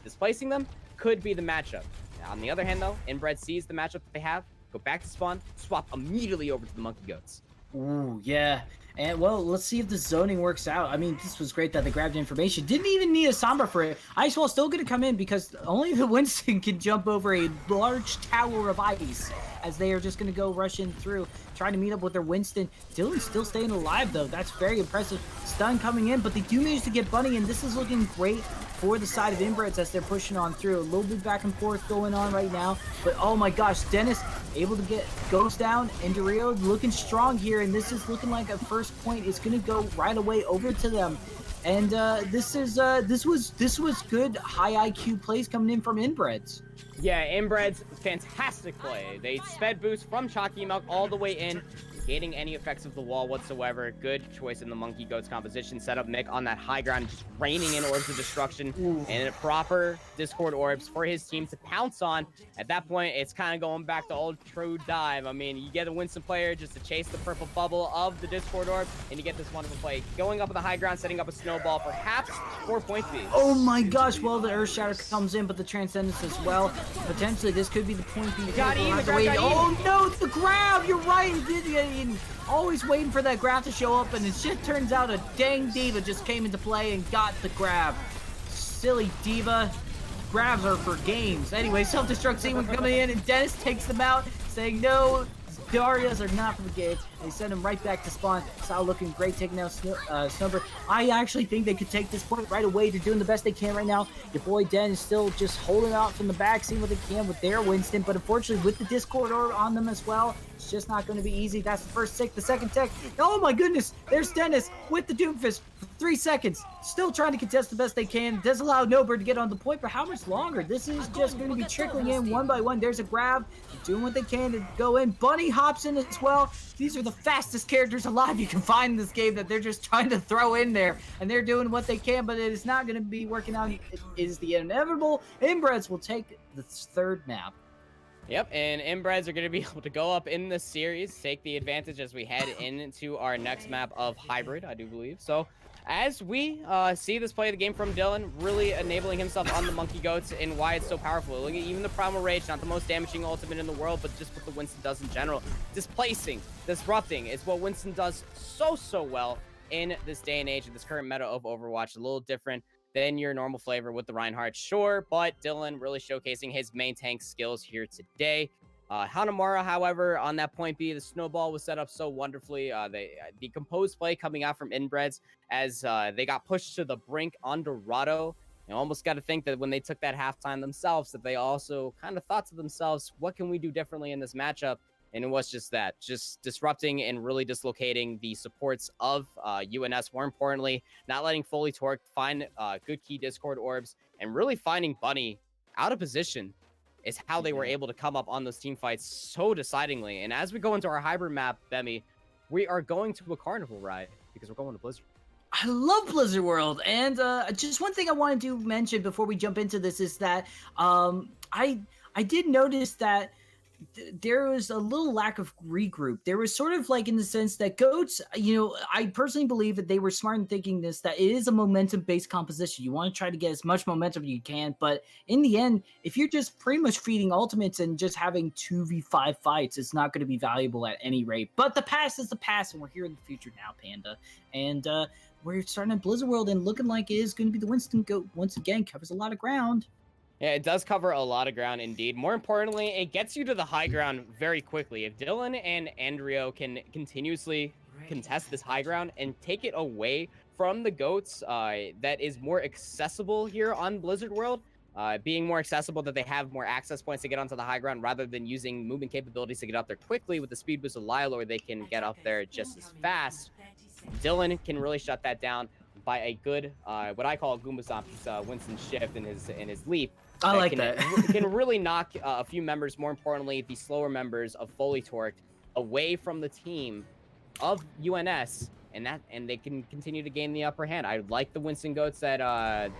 displacing them could be the matchup. Now, on the other hand, though, Inbred sees the matchup that they have. Go back to spawn. Swap immediately over to the Monkey Goats. Ooh, yeah. And, well, let's see if the zoning works out. I mean, this was great that they grabbed information. Didn't even need a Sombra for it. Icewall's still going to come in because only the Winston can jump over a large tower of ice, as they are just going to go rushing through, trying to meet up with their Winston. Dylan's still staying alive, though. That's very impressive. Stun coming in, but they do manage to get Bunny, and this is looking great for the side of Inbreads as they're pushing on through. A little bit back and forth going on right now, but oh my gosh, Dennis able to get Ghost down, and Dario looking strong here, and this is looking like a first point is going to go right away over to them. And this was good high IQ plays coming in from Inbreads. Yeah, Inbreads, fantastic play. They sped boost from Chalky Milk all the way in, gating any effects of the wall whatsoever. Good choice in the Monkey Goats composition. Set up Mick on that high ground, just raining in orbs of destruction. Ooh. And proper Discord orbs for his team to pounce on. At that point, it's kind of going back to old true dive. I mean, you get a Winston player just to chase the purple bubble of the Discord orb, and you get this wonderful play. Going up on the high ground, setting up a snowball, perhaps 4 point B. Oh my gosh, well, the Earth Shatter comes in, but the Transcendence as well. Potentially, this could be the point B. Oh no, the grab! You're right, always waiting for that grab to show up, and it just turns out a dang Diva just came into play and got the grab. Silly Diva. Grabs are for games. Anyway, self-destruct sequence coming in, and Dennis takes them out, saying no. Darias are not for the gates. They send him right back to spawn. Sal looking great, taking out Snubber. I actually think they could take this point right away. They're doing the best they can right now. Your boy Den is still just holding out from the back, seeing what they can with their Winston, but unfortunately with the Discord orb on them as well, it's just not going to be easy. That's the first tick. The second tick. Oh my goodness, there's Dennis with the Doomfist for 3 seconds. Still trying to contest the best they can. Does allow Nobird to get on the point, but how much longer? This is just going to be trickling in one by one. There's a grab. They're doing what they can to go in. Bunny hops in as well. These are the fastest characters alive you can find in this game that they're just trying to throw in there, and they're doing what they can, but it is not going to be working out. It is the inevitable. Inbreads will take the third map. Yep, and Inbreads are going to be able to go up in the series, take the advantage as we head into our next map of Hybrid, I do believe. So, as we see this play of the game from Dylan, really enabling himself on the Monkey Goats and why it's so powerful. Look at even the Primal Rage, not the most damaging ultimate in the world, but just what the Winston does in general. Displacing, disrupting is what Winston does so well in this day and age, in this current meta of Overwatch. A little different than your normal flavor with the Reinhardt, sure, but Dylan really showcasing his main tank skills here today. Hanamura, however, on that point B, the snowball was set up so wonderfully. The composed play coming out from Inbreads as they got pushed to the brink on Dorado. You almost got to think that when they took that halftime themselves, that they also kind of thought to themselves, what can we do differently in this matchup? And it was just that, just disrupting and really dislocating the supports of UNS. More importantly, not letting Fully Torqued find good key Discord orbs and really finding Bunny out of position is how they were able to come up on those team fights so decidingly. And as we go into our hybrid map, Bemi, we are going to a carnival ride because we're going to Blizzard. I love Blizzard World, and just one thing I wanted to mention before we jump into this is that I did notice that there was a little lack of regroup. There was sort of like in the sense that Goats, I personally believe that they were smart in thinking this, that it is a momentum-based composition. You want to try to get as much momentum as you can, but in the end, if you're just pretty much feeding ultimates and just having 2v5 fights, it's not going to be valuable at any rate. But the past is the past, and we're here in the future now, Panda. And we're starting at Blizzard World and looking like it is going to be the Winston Goat. Once again, covers a lot of ground. Yeah, it does cover a lot of ground indeed. More importantly, it gets you to the high ground very quickly. If Dylan and Andrio can continuously contest this high ground and take it away from the Goats, that is more accessible here on Blizzard World, being more accessible, that they have more access points to get onto the high ground rather than using movement capabilities to get up there quickly. With the speed boost of Lylor, they can get up there just as fast. Dylan can really shut that down by a good, what I call a Goomba Stomp, Winston shift in his leap. I like that. Can really knock a few members, more importantly, the slower members of Fully Torqued, away from the team of UNS, and they can continue to gain the upper hand. I like the Winston Goats that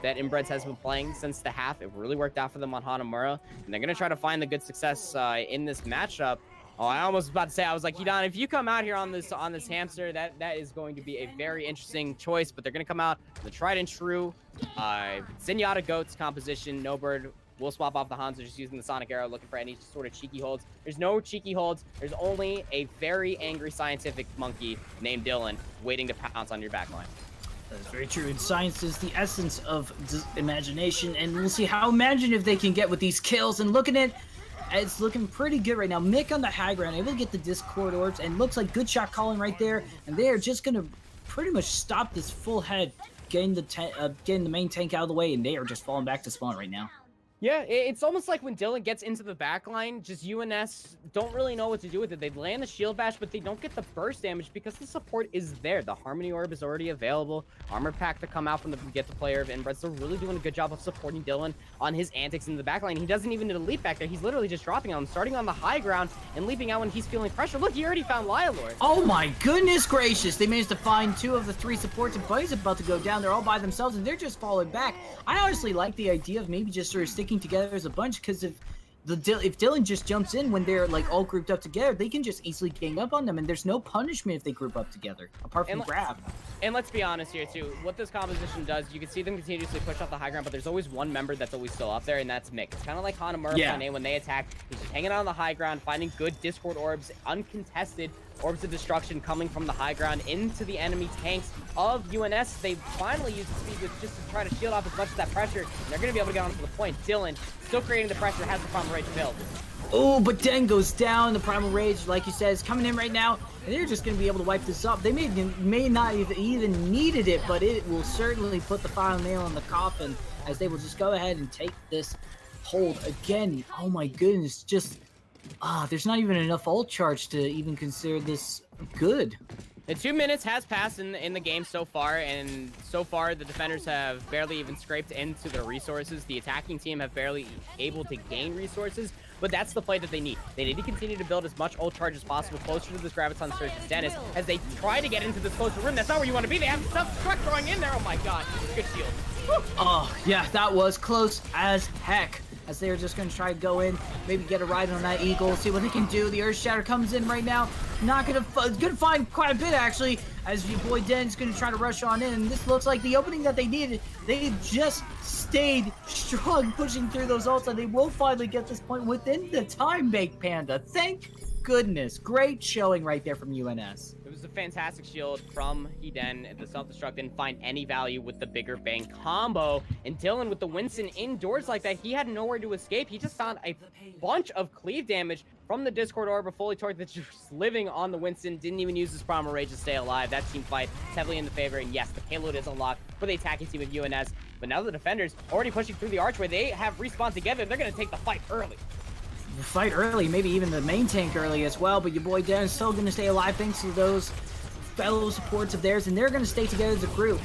Inbreads has been playing since the half. It really worked out for them on Hanamura, and they're gonna try to find the good success in this matchup. Oh, I almost was about to say, I was like, Yudon, if you come out here on this hamster, that is going to be a very interesting choice, but they're going to come out the tried and true Zenyatta Goats composition. Nobird will swap off the Hanzo just using the Sonic Arrow, looking for any sort of cheeky holds. There's no cheeky holds. There's only a very angry scientific monkey named Dylan waiting to pounce on your backline. That is very true. And science is the essence of imagination, and we'll see how imaginative they can get with these kills. And looking at it's looking pretty good right now. Mick on the high ground, able to get the Discord orbs, and looks like good shot calling right there. And they are just going to pretty much stop this full head, getting the main tank out of the way, and they are just falling back to spawn right now. Yeah, it's almost like when Dylan gets into the backline, just UNS don't really know what to do with it. They land the shield bash, but they don't get the burst damage because the support is there. The Harmony Orb is already available. Armor pack to come out from the player of Inbreads. They're really doing a good job of supporting Dylan on his antics in the backline. He doesn't even need to leap back there. He's literally just dropping on him, starting on the high ground and leaping out when he's feeling pressure. Look, he already found Lylor. Oh my goodness gracious. They managed to find 2 of the 3 supports, and Buddy's about to go down. They're all by themselves, and they're just falling back. I honestly like the idea of maybe just sort of sticking together as a bunch, because if Dylan just jumps in when they're like all grouped up together, they can just easily gang up on them, and there's no punishment if they group up together apart from grab. And let's be honest here too, what this composition does, you can see them continuously push off the high ground, but there's always one member that's always still up there, and that's Mick. It's kind of like Hanamura when they attack. He's just hanging out on the high ground, finding good Discord orbs, uncontested orbs of destruction coming from the high ground into the enemy tanks of UNS. They finally use the speed boost just to try to shield off as much of that pressure, and they're going to be able to get onto the point. Dylan, still creating the pressure, has the Primal Rage built. Oh, but Den goes down. The Primal Rage, like you said, is coming in right now. And they're just going to be able to wipe this up. They may not even needed it, but it will certainly put the final nail in the coffin as they will just go ahead and take this hold again. Oh my goodness, just there's not even enough ult charge to even consider this good. The 2 minutes has passed in the game so far, and so far the defenders have barely even scraped into their resources. The attacking team have barely able to gain resources, but that's the play that they need. They need to continue to build as much ult charge as possible closer to this Graviton Surge as Dennis as they try to get into this closer room. That's not where you want to be. They have self-destruct throwing in there. Oh my god, good shield. Woo. Oh, yeah, that was close as heck. As they're just going to try to go in, maybe get a ride on that Eagle, see what they can do. The Earth Shatter comes in right now. Not going to find quite a bit, actually, as your boy Den's going to try to rush on in. And this looks like the opening that they needed. They just stayed strong, pushing through those ults, and they will finally get this point within the time bank, Panda. Thank goodness. Great showing right there from UNS. It was a fantastic shield from Eden. The self-destruct didn't find any value with the bigger bang combo. And Dylan with the Winston indoors like that, he had nowhere to escape. He just found a bunch of cleave damage from the Discord Orb. Fully Torque that's just living on the Winston. Didn't even use his Primal Rage to stay alive. That team fight is heavily in the favor. And yes, the payload is unlocked for the attacking team of UNS. But now the defenders already pushing through the archway. They have respawned together. They're going to take the fight early. Fight early, maybe even the main tank early as well, but your boy Dan is still going to stay alive thanks to those fellow supports of theirs, and they're going to stay together as a group.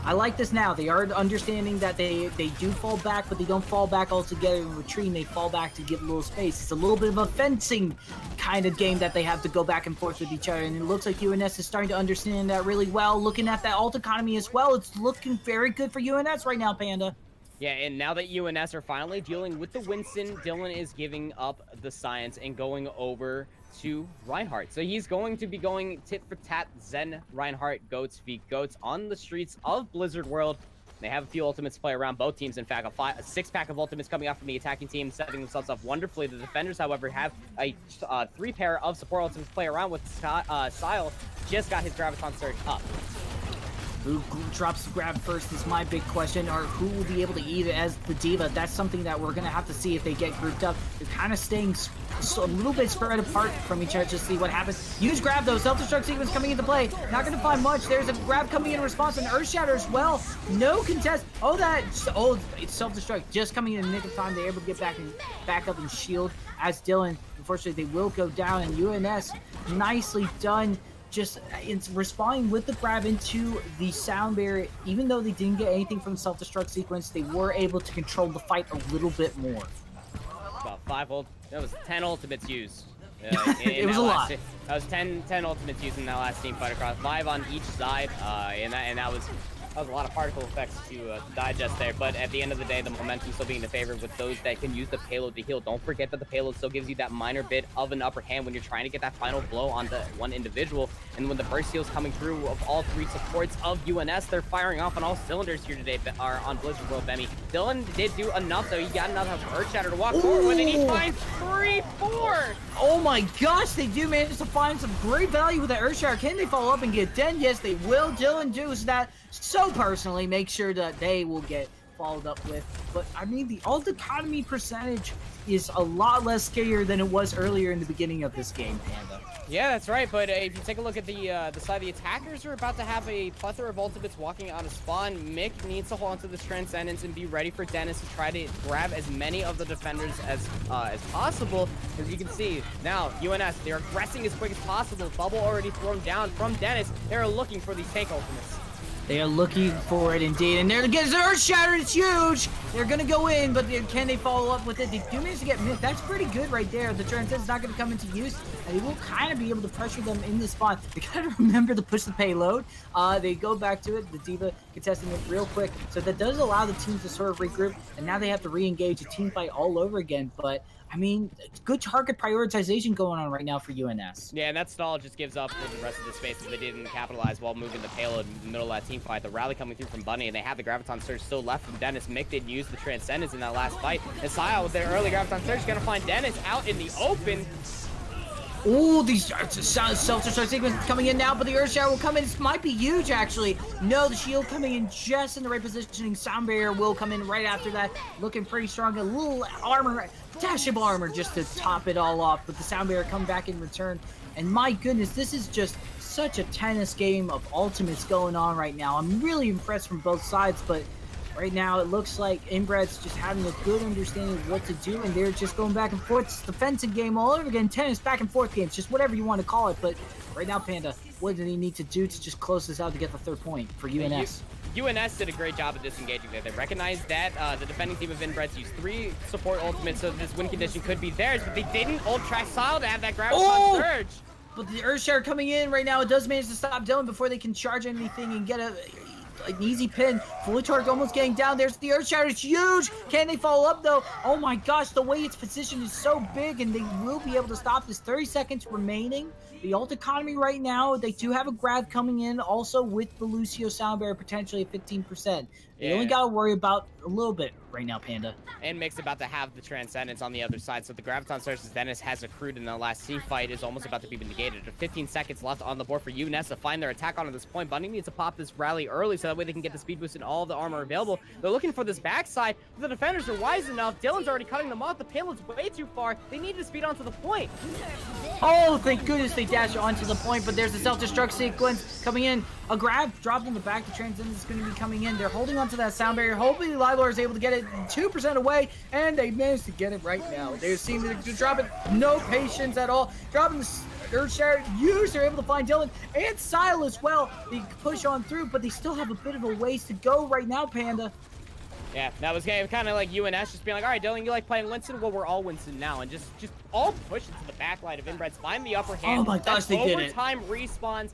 I like this now. They are understanding that they do fall back, but they don't fall back altogether in retreat. They fall back to give a little space. It's a little bit of a fencing kind of game that they have to go back and forth with each other, and it looks like UNS is starting to understand that really well. Looking at that ult economy as well, it's looking very good for UNS right now, Panda. Yeah, and now that UNS are finally dealing with the Winston, Dylan is giving up the science and going over to Reinhardt. So he's going to be going tit for tat, Zen, Reinhardt, Goats v Goats on the streets of Blizzard World. They have a few ultimates to play around both teams. In fact, a 6-pack of ultimates coming out from the attacking team, setting themselves up wonderfully. The defenders, however, have a 3-pair of support ultimates to play around with. Sile just got his Graviton Surge up. Who drops the grab first is my big question, or who will be able to eat it as the diva? That's something that we're going to have to see if they get grouped up. They're kind of staying a little bit spread apart from each other to see what happens. Huge grab, though. Self-destruct sequence coming into play. Not going to find much. There's a grab coming in response, and Earth Shatter as well. No contest. It's self-destruct just coming in the nick of time. They're able to get back up and shield as Dylan. Unfortunately, they will go down, and UNS nicely done. Just responding with the grab into the sound barrier. Even though they didn't get anything from the self-destruct sequence, they were able to control the fight a little bit more. About 5 ult. That was 10 ultimates used. It was a lot. That was 10 ultimates used in that last team fight across 5 on each side, and that was a lot of particle effects to digest there. But at the end of the day, the momentum still being in favor with those that can use the payload to heal. Don't forget that the payload still gives you that minor bit of an upper hand when you're trying to get that final blow on the one individual. And when the burst heals coming through of all 3 supports of UNS, they're firing off on all cylinders here today on Blizzard World, Bemi. Dylan did do enough, though. He got enough Earth Shatter to walk forward with, and he finds 3-4. Oh my gosh, they do manage to find some great value with the Earth Shatter. Can they follow up and get 10? Yes, they will. Dylan does that so personally. Make sure that they will get followed up with. But I mean, the ult economy percentage is a lot less scarier than it was earlier in the beginning of this game, Panda. Yeah, that's right. But if you take a look at the side, the attackers are about to have a plethora of ultimates walking out of spawn. Mick needs to hold onto this Transcendence and be ready for Dennis to try to grab as many of the defenders as possible. As you can see, now UNS, they're aggressing as quick as possible. Bubble already thrown down from Dennis. They're looking for these tank ultimates. They are looking for it indeed, and there it gets Earth Shatter. It's huge. They're gonna go in, but can they follow up with it? They do manage to get missed. That's pretty good right there. The Transcendence not gonna come into use, and they will kind of be able to pressure them in the spot. They gotta remember to push the payload. They go back to it. The Diva contesting it real quick, so that does allow the team to sort of regroup, and now they have to re-engage a team fight all over again. But I mean, good target prioritization going on right now for UNS. Yeah, and that stall just gives up for the rest of the space that they didn't capitalize while moving the payload in the middle of that team fight. The rally coming through from Bunny, and they have the Graviton Surge still left from Dennis. Mick did use the Transcendence in that last fight. And Sile with their early Graviton Surge gonna find Dennis out in the open. Ooh, these self-destruct sequence coming in now, but the Earth Shower will come in. This might be huge, actually. No, the shield coming in just in the right positioning. Sound barrier will come in right after that. Looking pretty strong. A little armor dash of armor just to top it all off, but the sound barrier come back in return. And my goodness, this is just such a tennis game of ultimates going on right now. I'm really impressed from both sides, but right now it looks like Inbreads just having a good understanding of what to do, and they're just going back and forth. It's the fencing game all over again, tennis back and forth games, just whatever you want to call it. But right now, Panda, what do they need to do to just close this out to get the 3rd point for UNS? UNS did a great job of disengaging there. They recognized that the defending team of Inbreads used 3 support ultimates, so this win condition could be theirs, but they didn't ult-track Style to have that graviton surge. But the Earthshatter coming in right now, it does manage to stop Dylan before they can charge anything and get an easy pin. Fully Torque almost getting down. There's the Earthshatter. It's huge. Can they follow up, though? Oh, my gosh. The way it's positioned is so big, and they will be able to stop this. 30 seconds remaining. The ult economy right now, they do have a grab coming in, also with the Lucio sound barrier potentially at 15%. They only got to worry about a little bit right now, Panda. And Mix about to have the Transcendence on the other side, so the Graviton Surge Dennis has accrued in the last team fight is almost about to be negated. 15 seconds left on the board for UNS to find their attack on at this point. Bunny needs to pop this rally early so that way they can get the speed boost and all the armor available. They're looking for this backside, but the defenders are wise enough. Dylan's already cutting them off. The payload's way too far. They need to speed onto the point. Oh, thank goodness they dash onto the point, but there's a self-destruct sequence coming in. A grab dropped in the back. The Transcendence is going to be coming in. They're holding onto that sound barrier. Hopefully, Lilar is able to get it 2% away, and they managed to get it right now. They seem to drop it. No patience at all. Dropping the Earthshatter. Huge. They're able to find Dylan and Sile as well. They push on through, but they still have a bit of a ways to go right now, Panda. Yeah, that was kind of like UNS just being like, all right, Dylan, you like playing Winston? Well, we're all Winston now. And just all push into the backline of Inbreads. Find the upper hand. Oh my gosh, they did it. Overtime respawns.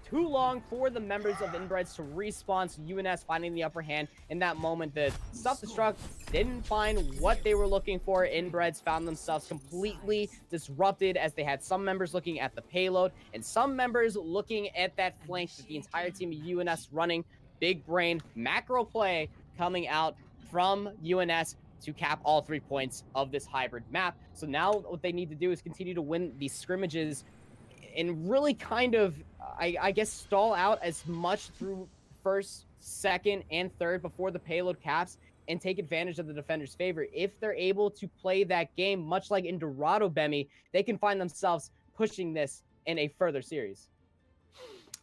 Too long for the members of Inbreads to respawn, so UNS finding the upper hand. In that moment, the self-destruct didn't find what they were looking for. Inbreads found themselves completely disrupted as they had some members looking at the payload and some members looking at that flank with the entire team of UNS running. Big brain macro play coming out from UNS to cap all 3 points of this hybrid map. So now what they need to do is continue to win these scrimmages and really kind of, I guess, stall out as much through 1st, 2nd, and 3rd before the payload caps and take advantage of the defender's favor. If they're able to play that game, much like in Dorado, Bemi, they can find themselves pushing this in a further series.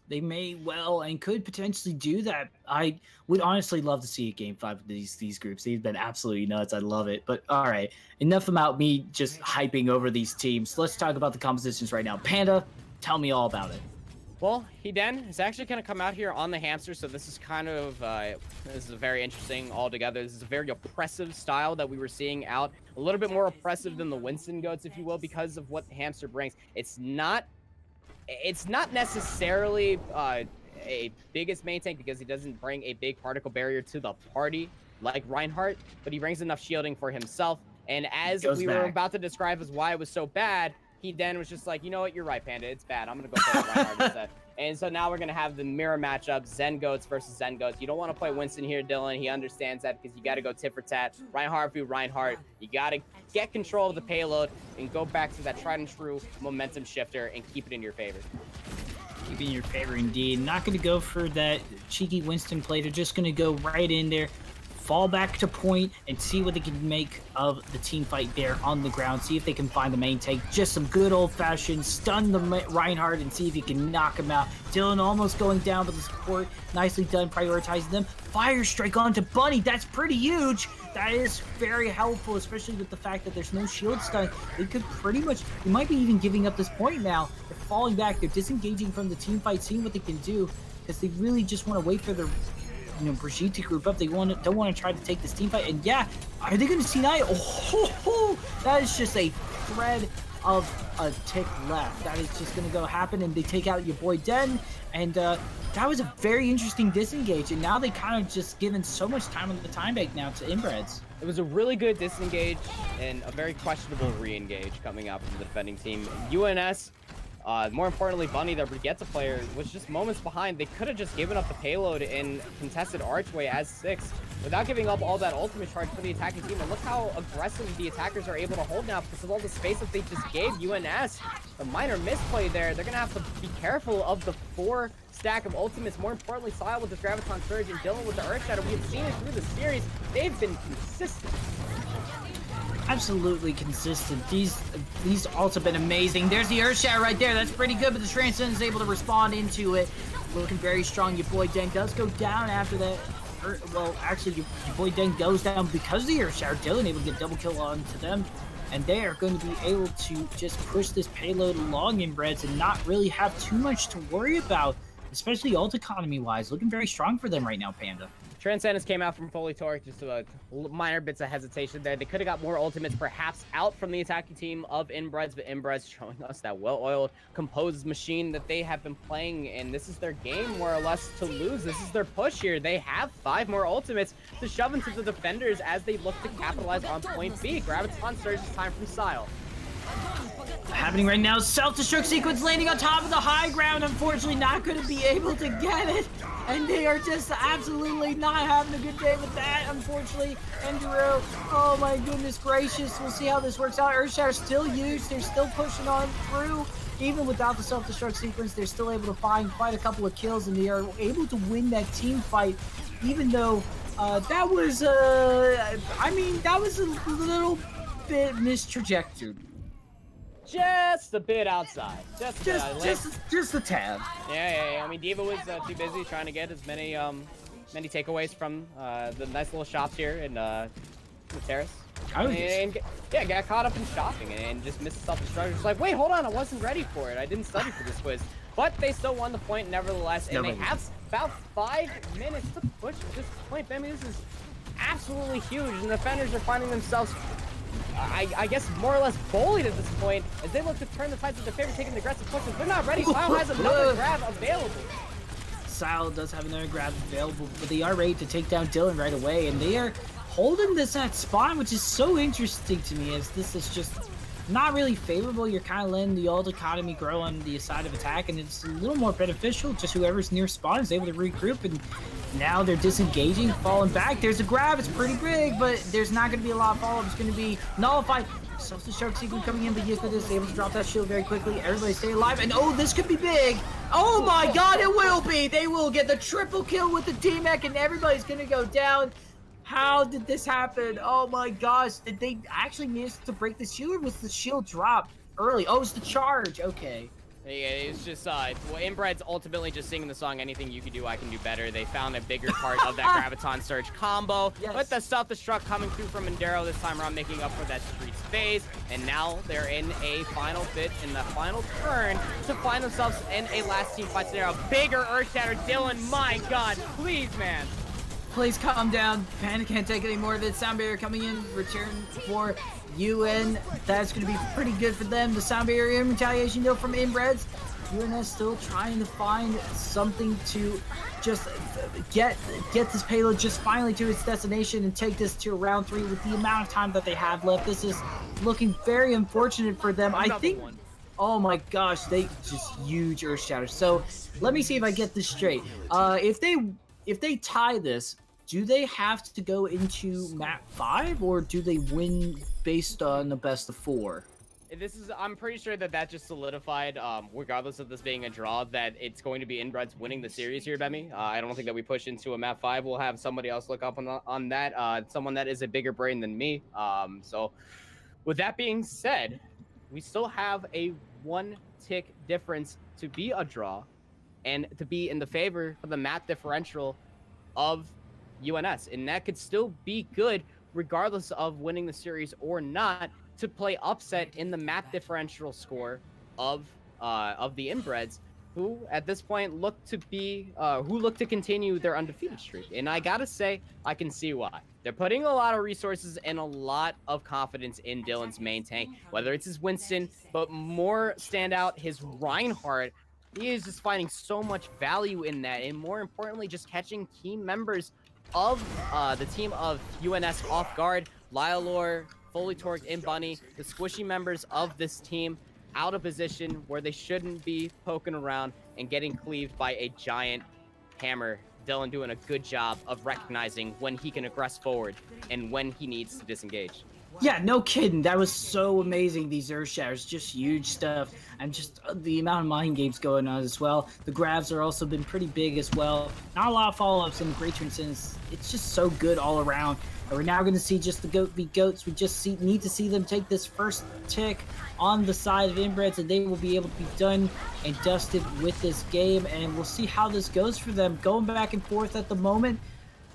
They may well and could potentially do that. I would honestly love to see a game 5 of these groups. They've been absolutely nuts. I love it. But all right, enough about me just hyping over these teams. Let's talk about the compositions right now. Panda, tell me all about it. Well, Hiden is actually going to come out here on the hamster, so this is kind of, this is very interesting altogether. This is a very oppressive style that we were seeing out. A little bit more oppressive than the Winston goats, if you will, because of what the hamster brings. It's not necessarily a biggest main tank because he doesn't bring a big particle barrier to the party like Reinhardt, but he brings enough shielding for himself. And as we were about to describe as why it was so bad, he then was just like, you know what, you're right, Panda, it's bad. I'm going to go play Reinhardt instead. And so now we're going to have the mirror matchup, Zen Goats versus Zen Goats. You don't want to play Winston here, Dylan. He understands that because you got to go tit for tat. Reinhardt v. Reinhardt. You got to get control of the payload and go back to that tried and true momentum shifter and keep it in your favor. Keep it in your favor indeed. Not going to go for that cheeky Winston play. They're just going to go right in there, fall back to point, and see what they can make of the team fight there on the ground. See if they can find the main tank. Just some good old-fashioned stun the Reinhardt and see if you can knock him out. Dylan almost going down, but the support nicely done, prioritizing them. Fire strike onto Bunny. That's pretty huge. That is very helpful, especially with the fact that there's no shield stun. They could pretty much, they might be even giving up this point now. They're falling back. They're disengaging from the team fight, seeing what they can do, because they really just want to wait for their Brigitte to group up. They don't want to try to take this team fight. And yeah, are they going to C9? Oh, that is just a thread of a tick left. That is just going to go happen, and they take out your boy Den. And that was a very interesting disengage. And now they kind of just given so much time on the time bank now to Inbreads. It was a really good disengage and a very questionable re-engage coming out from the defending team. UNS, more importantly, Bunny, their Brigitte player, was just moments behind. They could have just given up the payload and contested Archway as 6 without giving up all that ultimate charge for the attacking team. And look how aggressive the attackers are able to hold now because of all the space that they just gave UNS. A minor misplay there. They're going to have to be careful of the 4 stack of ultimates. More importantly, Sile with this Graviton Surge and Dylan with the Earthshadow. We've seen it through the series. They've been consistent. absolutely consistent. These ults have been amazing. There's the Earthshatter right there. That's pretty good, but the Transcend is able to respond into it. Looking very strong. Your boy Deng does go down after that. Well, actually, your boy Deng goes down because of the Earthshatter. Dylan able to get double kill onto them. And they are going to be able to just push this payload along Inbreads and not really have too much to worry about, especially ult economy-wise. Looking very strong for them right now, Panda. Transcendence came out from fully torqued, just minor bits of hesitation there. They could have got more ultimates perhaps out from the attacking team of Inbreads, but Inbreads showing us that well-oiled, composed machine that they have been playing, and this is their game, more or less, to lose. This is their push here. They have 5 more ultimates to shove into the defenders as they look to capitalize on point B. Graviton Surge this time from Sile. Happening right now, self-destruct sequence landing on top of the high ground. Unfortunately, not going to be able to get it. And they are just absolutely not having a good day with that, unfortunately. Enduro, oh my goodness gracious. We'll see how this works out. Earthshatter still used. They're still pushing on through. Even without the self-destruct sequence, they're still able to find quite a couple of kills, and they are able to win that team fight, even though that was, I mean, that was a little bit mistrajectored. Just a bit outside. Just a tad. Yeah. I mean, Diva was too busy trying to get as many takeaways from the nice little shops here in the terrace. Got caught up in shopping and just missed self-destruct. Just like, wait, hold on, I wasn't ready for it. I didn't study for this quiz. But they still won the point nevertheless, and they have about 5 minutes to push this point. I mean, this is absolutely huge, and the defenders are finding themselves, I guess, more or less bullied at this point as they look to turn the tides of their favor, taking the aggressive pushes. They're not ready. Sile has another grab available. Sile does have another grab available, but they are ready to take down Dylan right away, and they are holding this at spawn, which is so interesting to me, as this is just not really favorable. You're kind of letting the ult economy grow on the side of attack, and it's a little more beneficial. Just whoever's near spawn is able to regroup, and now they're disengaging, falling back. There's a grab. It's pretty big, but there's not going to be a lot of follow-up. It's going to be nullified. Self-destruct sequence coming in, but Yuzma is able to drop that shield very quickly. Everybody stay alive, and oh, this could be big. Oh my god, it will be. They will get the triple kill with the D-Mech, and everybody's going to go down. How did this happen? Oh my gosh, did they actually manage to break the shield, or was the shield dropped early? Oh, it's the charge. Okay. Yeah, it's just, Inbreads ultimately just singing the song, anything you can do, I can do better. They found a bigger part of that Graviton Surge combo, with the self-destruct coming through from Enduro this time around, making up for that street space. And now they're in a final bit, in the final turn, to find themselves in a last team fight scenario. Bigger Earthshatter. Dylan, my god, please, man. Please calm down. Panda can't take any more of it. Sound barrier coming in. Return for UN. That's going to be pretty good for them. The sound barrier in retaliation though from Inbreads. UNS still trying to find something to just get this payload just finally to its destination and take this to round 3 with the amount of time that they have left. This is looking very unfortunate for them. I think. Oh my gosh, they just huge Earthshatter. So let me see if I get this straight. If they tie this, do they have to go into map 5, or do they win based on the best of 4? I'm pretty sure that just solidified, regardless of this being a draw, that it's going to be Inbreads winning the series here, Bemi. I don't think that we push into a map 5. We'll have somebody else look up on that, someone that is a bigger brain than me. So with that being said, we still have a 1-tick difference to be a draw and to be in the favor of the map differential of UNS, and that could still be good regardless of winning the series or not, to play upset in the map differential score of the Inbreds, who at this point look to continue their undefeated streak. And I gotta say, I can see why. They're putting a lot of resources and a lot of confidence in Dylan's main tank, whether it's his Winston, but more standout his Reinhardt. He is just finding so much value in that, and more importantly, just catching key members of the team of UNS off guard. Lylor, fully torqued, and Bunny, the squishy members of this team, out of position where they shouldn't be poking around and getting cleaved by a giant hammer. Dylan doing a good job of recognizing when he can aggress forward and when he needs to disengage. Yeah, no kidding. That was so amazing. These Earth Shatters, just huge stuff, and just the amount of mind games going on as well. The grabs are also been pretty big as well. Not a lot of follow-ups in the Great Transcendence. It's just so good all around. And we're now going to see just the Goat v Goats. We just need to see them take this first tick on the side of Inbreads, and they will be able to be done and dusted with this game. And we'll see how this goes for them. Going back and forth at the moment,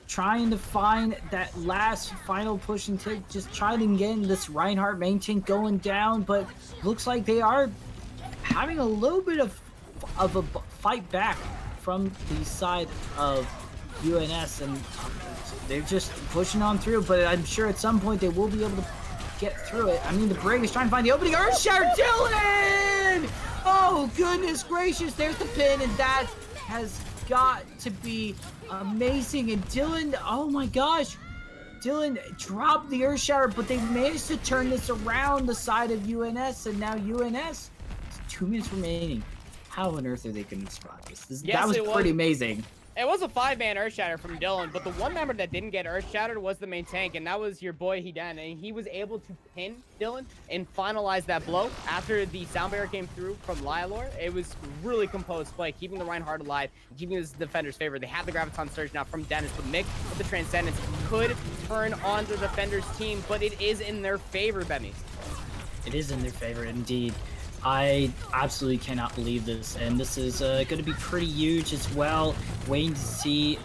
trying to find that last final push and take, just trying to get this Reinhardt main tank going down, but looks like they are having a little bit of a fight back from the side of UNS, and they're just pushing on through, but I'm sure at some point they will be able to get through it. I mean, the Brig is trying to find the opening. Earthshatter, Dylan! Oh, goodness gracious, there's the pin, and that has got to be amazing. And Dylan, oh my gosh, Dylan dropped the Earthshatter, but they managed to turn this around the side of UNS, and now UNS, 2 minutes remaining. How on earth are they going to survive this? That was pretty amazing. It was a 5-man Earthshatter from Dylan, but the one member that didn't get Earthshattered was the main tank, and that was your boy Hiden, and he was able to pin Dylan and finalize that blow after the sound barrier came through from Lylor. It was really composed play, keeping the Reinhardt alive, keeping his defender's favor. They have the Graviton Surge now from Dennis, but Mick with the Transcendence could turn on the defender's team, but it is in their favor, Benny. It is in their favor, indeed. I absolutely cannot believe this, and this is going to be pretty huge as well. Waiting to see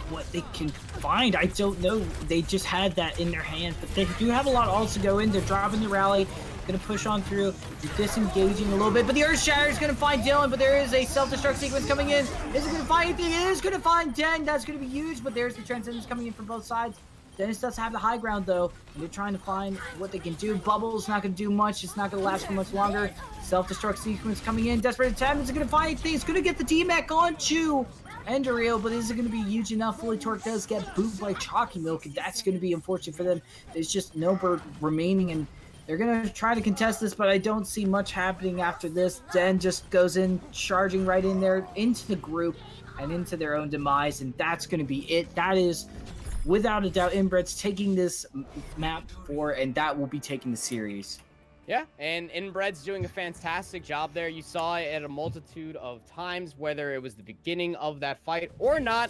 what they can find. I don't know. They just had that in their hand, but they do have a lot also go in. They're dropping the rally, going to push on through. They're disengaging a little bit, but the Earthshatter is going to find Dylan, but there is a self-destruct sequence coming in. Is it going to find anything? It is going to find Den. That's going to be huge, but there's the Transcendence coming in from both sides. Dennis does have the high ground, though, and they're trying to find what they can do. Bubble's not going to do much. It's not going to last for much longer. Self-destruct sequence coming in. Desperate attempt. Is it going to find anything? It's going to get the D-Mech onto Endereel, but is it going to be huge enough? Fully Torque does get booted by Chalky Milk, and that's going to be unfortunate for them. There's just no bird remaining, and they're going to try to contest this, but I don't see much happening after this. Den just goes in, charging right in there into the group and into their own demise, and that's going to be it. That is, without a doubt, Inbreads taking this map for, and that will be taking the series. Yeah, and Inbreads doing a fantastic job there. You saw it at a multitude of times, whether it was the beginning of that fight or not.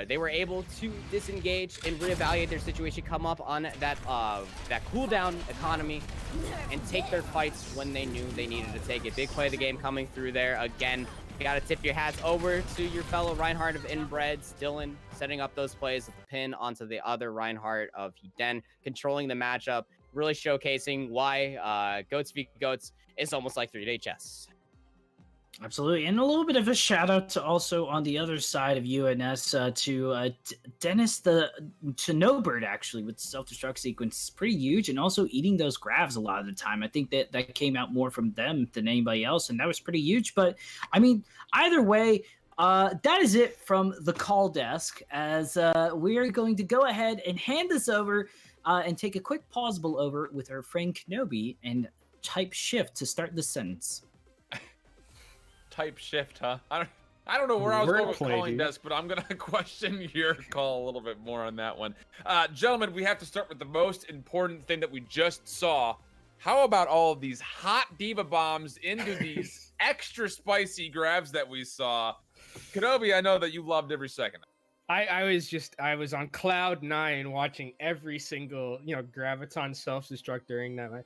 They were able to disengage and reevaluate their situation, come up on that cooldown economy, and take their fights when they knew they needed to take it. Big play of the game coming through there. Again, you got to tip your hats over to your fellow Reinhardt of Inbreads, Dylan, setting up those plays with the pin onto the other Reinhardt of Hiden, controlling the matchup, really showcasing why Goats v Goats is almost like 3-day chess. Absolutely, and a little bit of a shout out to also on the other side of UNS to Dennis to Snowbird, actually, with the self-destruct sequence. Pretty huge, and also eating those grabs a lot of the time. I think that came out more from them than anybody else, and that was pretty huge. But I mean, either way, that is it from the call desk, as we are going to go ahead and hand this over and take a quick pausable over with our friend Kenobi and type shift to start the sentence. Type shift, huh? I don't know where I was going with calling desk, but I'm gonna question your call a little bit more on that one. Gentlemen, we have to start with the most important thing that we just saw. How about all of these hot diva bombs into these extra spicy grabs that we saw? Kenobi, I know that you loved every second. I was on cloud 9 watching every single, Graviton self-destruct during that.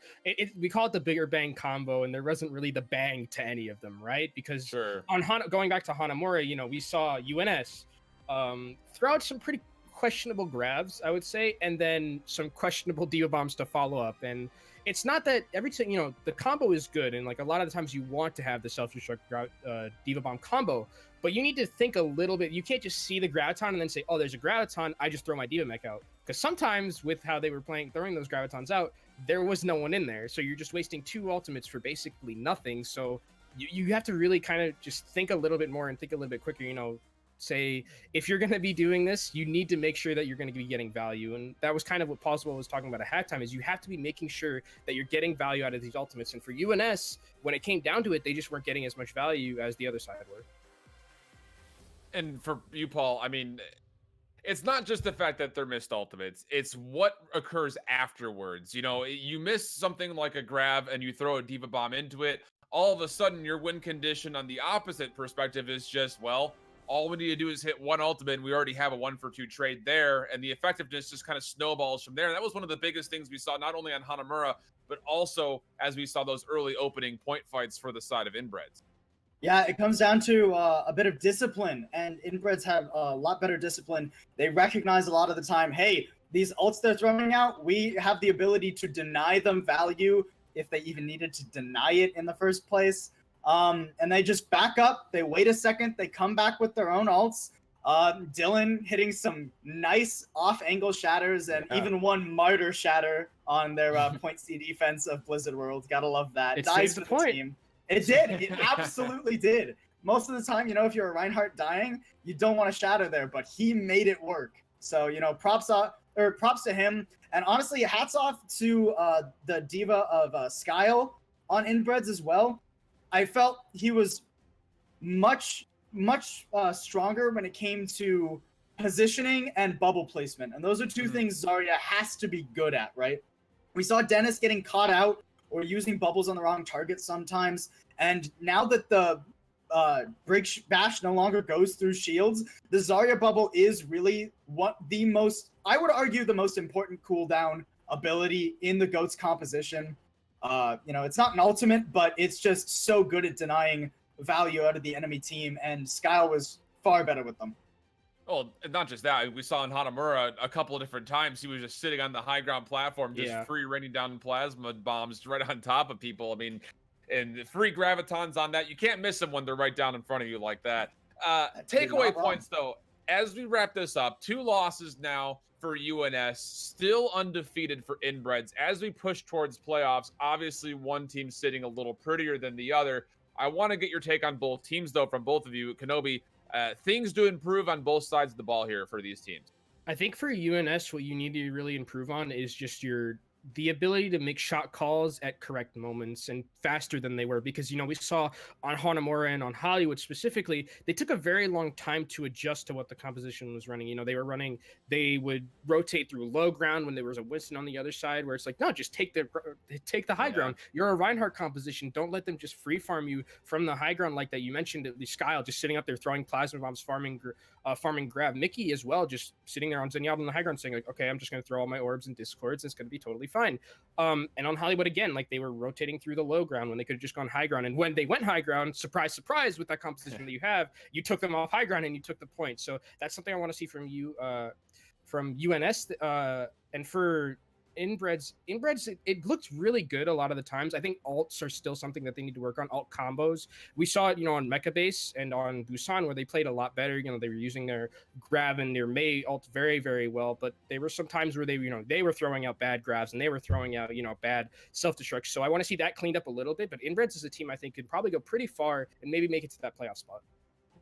We call it the bigger bang combo, and there wasn't really the bang to any of them, right? Because going back to Hanamura, we saw UNS throw out some pretty questionable grabs, I would say, and then some questionable diva bombs to follow up. And it's not that everything, the combo is good, and like a lot of the times you want to have the self-destruct diva bomb combo, but you need to think a little bit. You can't just see the Graviton and then say, oh, there's a Graviton, I just throw my diva mech out. Because sometimes with how they were throwing those Gravitons out, there was no one in there, so you're just wasting 2 ultimates for basically nothing. So you have to really kind of just think a little bit more and think a little bit quicker, say, if you're going to be doing this, you need to make sure that you're going to be getting value. And that was kind of what Possible was talking about at halftime, is you have to be making sure that you're getting value out of these ultimates. And for UNS, when it came down to it, they just weren't getting as much value as the other side were. And for you, Paul, I mean, it's not just the fact that they're missed ultimates, it's what occurs afterwards. You know, you miss something like a grab and you throw a diva bomb into it, all of a sudden your win condition on the opposite perspective is just, well, all we need to do is hit one ultimate and we already have a 1-for-2 trade there, and the effectiveness just kind of snowballs from there. And that was one of the biggest things we saw, not only on Hanamura, but also as we saw those early opening point fights for the side of Inbreads. Yeah, it comes down to a bit of discipline, and Inbreds have a lot better discipline. They recognize a lot of the time, hey, these ults they're throwing out, we have the ability to deny them value if they even needed to deny it in the first place. And they just back up, they wait a second, they come back with their own ults. Dylan hitting some nice off-angle shatters and even one martyr shatter on their point C defense of Blizzard World. Gotta love that. It Dies saved the for the point. team. It did. It absolutely did. Most of the time, you know, if you're a Reinhardt dying, you don't want to shatter there, but he made it work. So, you know, props to him. And honestly, hats off to the diva of Skyle on Inbreds as well. I felt he was much stronger when it came to positioning and bubble placement. And those are two things Zarya has to be good at, right? We saw Dennis getting caught out or using bubbles on the wrong target sometimes. And now that the Break Bash no longer goes through shields, the Zarya bubble is really I would argue, the most important cooldown ability in the GOAT's composition. You know, it's not an ultimate, but it's just so good at denying value out of the enemy team, and Skyle was far better with them. Well, not just that. We saw in Hanamura a couple of different times he was just sitting on the high ground platform, just free raining down plasma bombs right on top of people. I mean, and free gravitons on that. You can't miss them when they're right down in front of you like that. Takeaway points, though, as we wrap this up, 2 losses now for UNS, still undefeated for Inbreds. As we push towards playoffs, obviously one team sitting a little prettier than the other. I want to get your take on both teams, though, from both of you. Kenobi, things to improve on both sides of the ball here for these teams. I think for UNS, what you need to really improve on is just the ability to make shot calls at correct moments and faster than they were, because, you know, we saw on Hanamura and on Hollywood specifically, they took a very long time to adjust to what the composition was running. You know, they would rotate through low ground when there was a Winston on the other side, where it's like, no, just take the high ground. You're a Reinhardt composition. Don't let them just free farm you from the high ground like that. You mentioned the Skyle just sitting up there throwing plasma bombs, farming grab. Mickey as well, just sitting there on Zenyatta on the high ground saying like, okay, I'm just going to throw all my orbs and discords and it's going to be totally fine. And on Hollywood again, like, they were rotating through the low ground when they could have just gone high ground. And when they went high ground, surprise, surprise, with that composition that you have, you took them off high ground and you took the point. So that's something I want to see from you, from UNS, and for Inbreads, it looked really good a lot of the times. I think alts are still something that they need to work on. Alt combos. We saw it, you know, on Mecha Base and on Busan, where they played a lot better. You know, they were using their grab and their Mei alt very, very well. But there were some times where they were throwing out bad grabs and they were throwing out, you know, bad self-destruct. So I want to see that cleaned up a little bit. But Inbreads is a team I think could probably go pretty far and maybe make it to that playoff spot.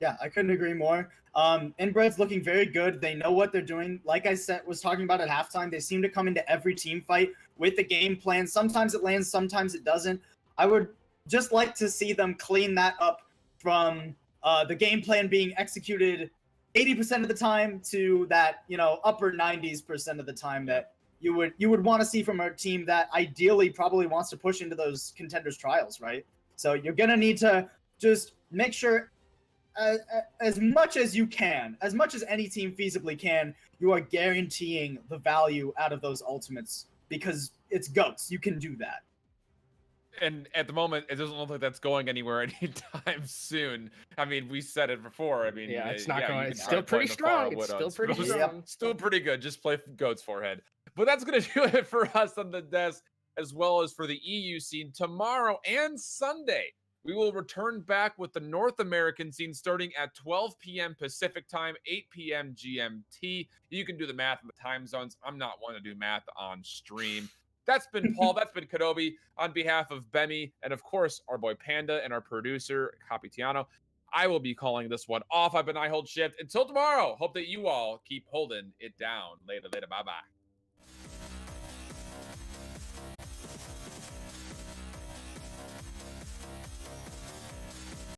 Yeah, I couldn't agree more. Inbred's looking very good. They know what they're doing. Like I was talking about at halftime, they seem to come into every team fight with the game plan. Sometimes it lands, sometimes it doesn't. I would just like to see them clean that up from the game plan being executed 80% of the time to that, you know, upper 90% of the time that you would want to see from a team that ideally probably wants to push into those contenders trials, right? So you're going to need to just make sure as much as you can, as much as any team feasibly can, you are guaranteeing the value out of those ultimates, because it's GOATs. You can do that. And at the moment, it doesn't look like that's going anywhere anytime soon. I mean, we said it before. I mean, yeah, it's not going. It's still pretty strong. It's still pretty strong. Still pretty good. Just play GOAT's forehead. But that's going to do it for us on the desk, as well as for the EU scene. Tomorrow and Sunday, we will return back with the North American scene starting at 12 p.m. Pacific time, 8 p.m. GMT. You can do the math on the time zones. I'm not one to do math on stream. That's been Paul. That's been Kenobi. On behalf of Bemi and, of course, our boy Panda and our producer, Capitiano, I will be calling this one off. I've been I Hold Shift. Until tomorrow, hope that you all keep holding it down. Later. Bye-bye.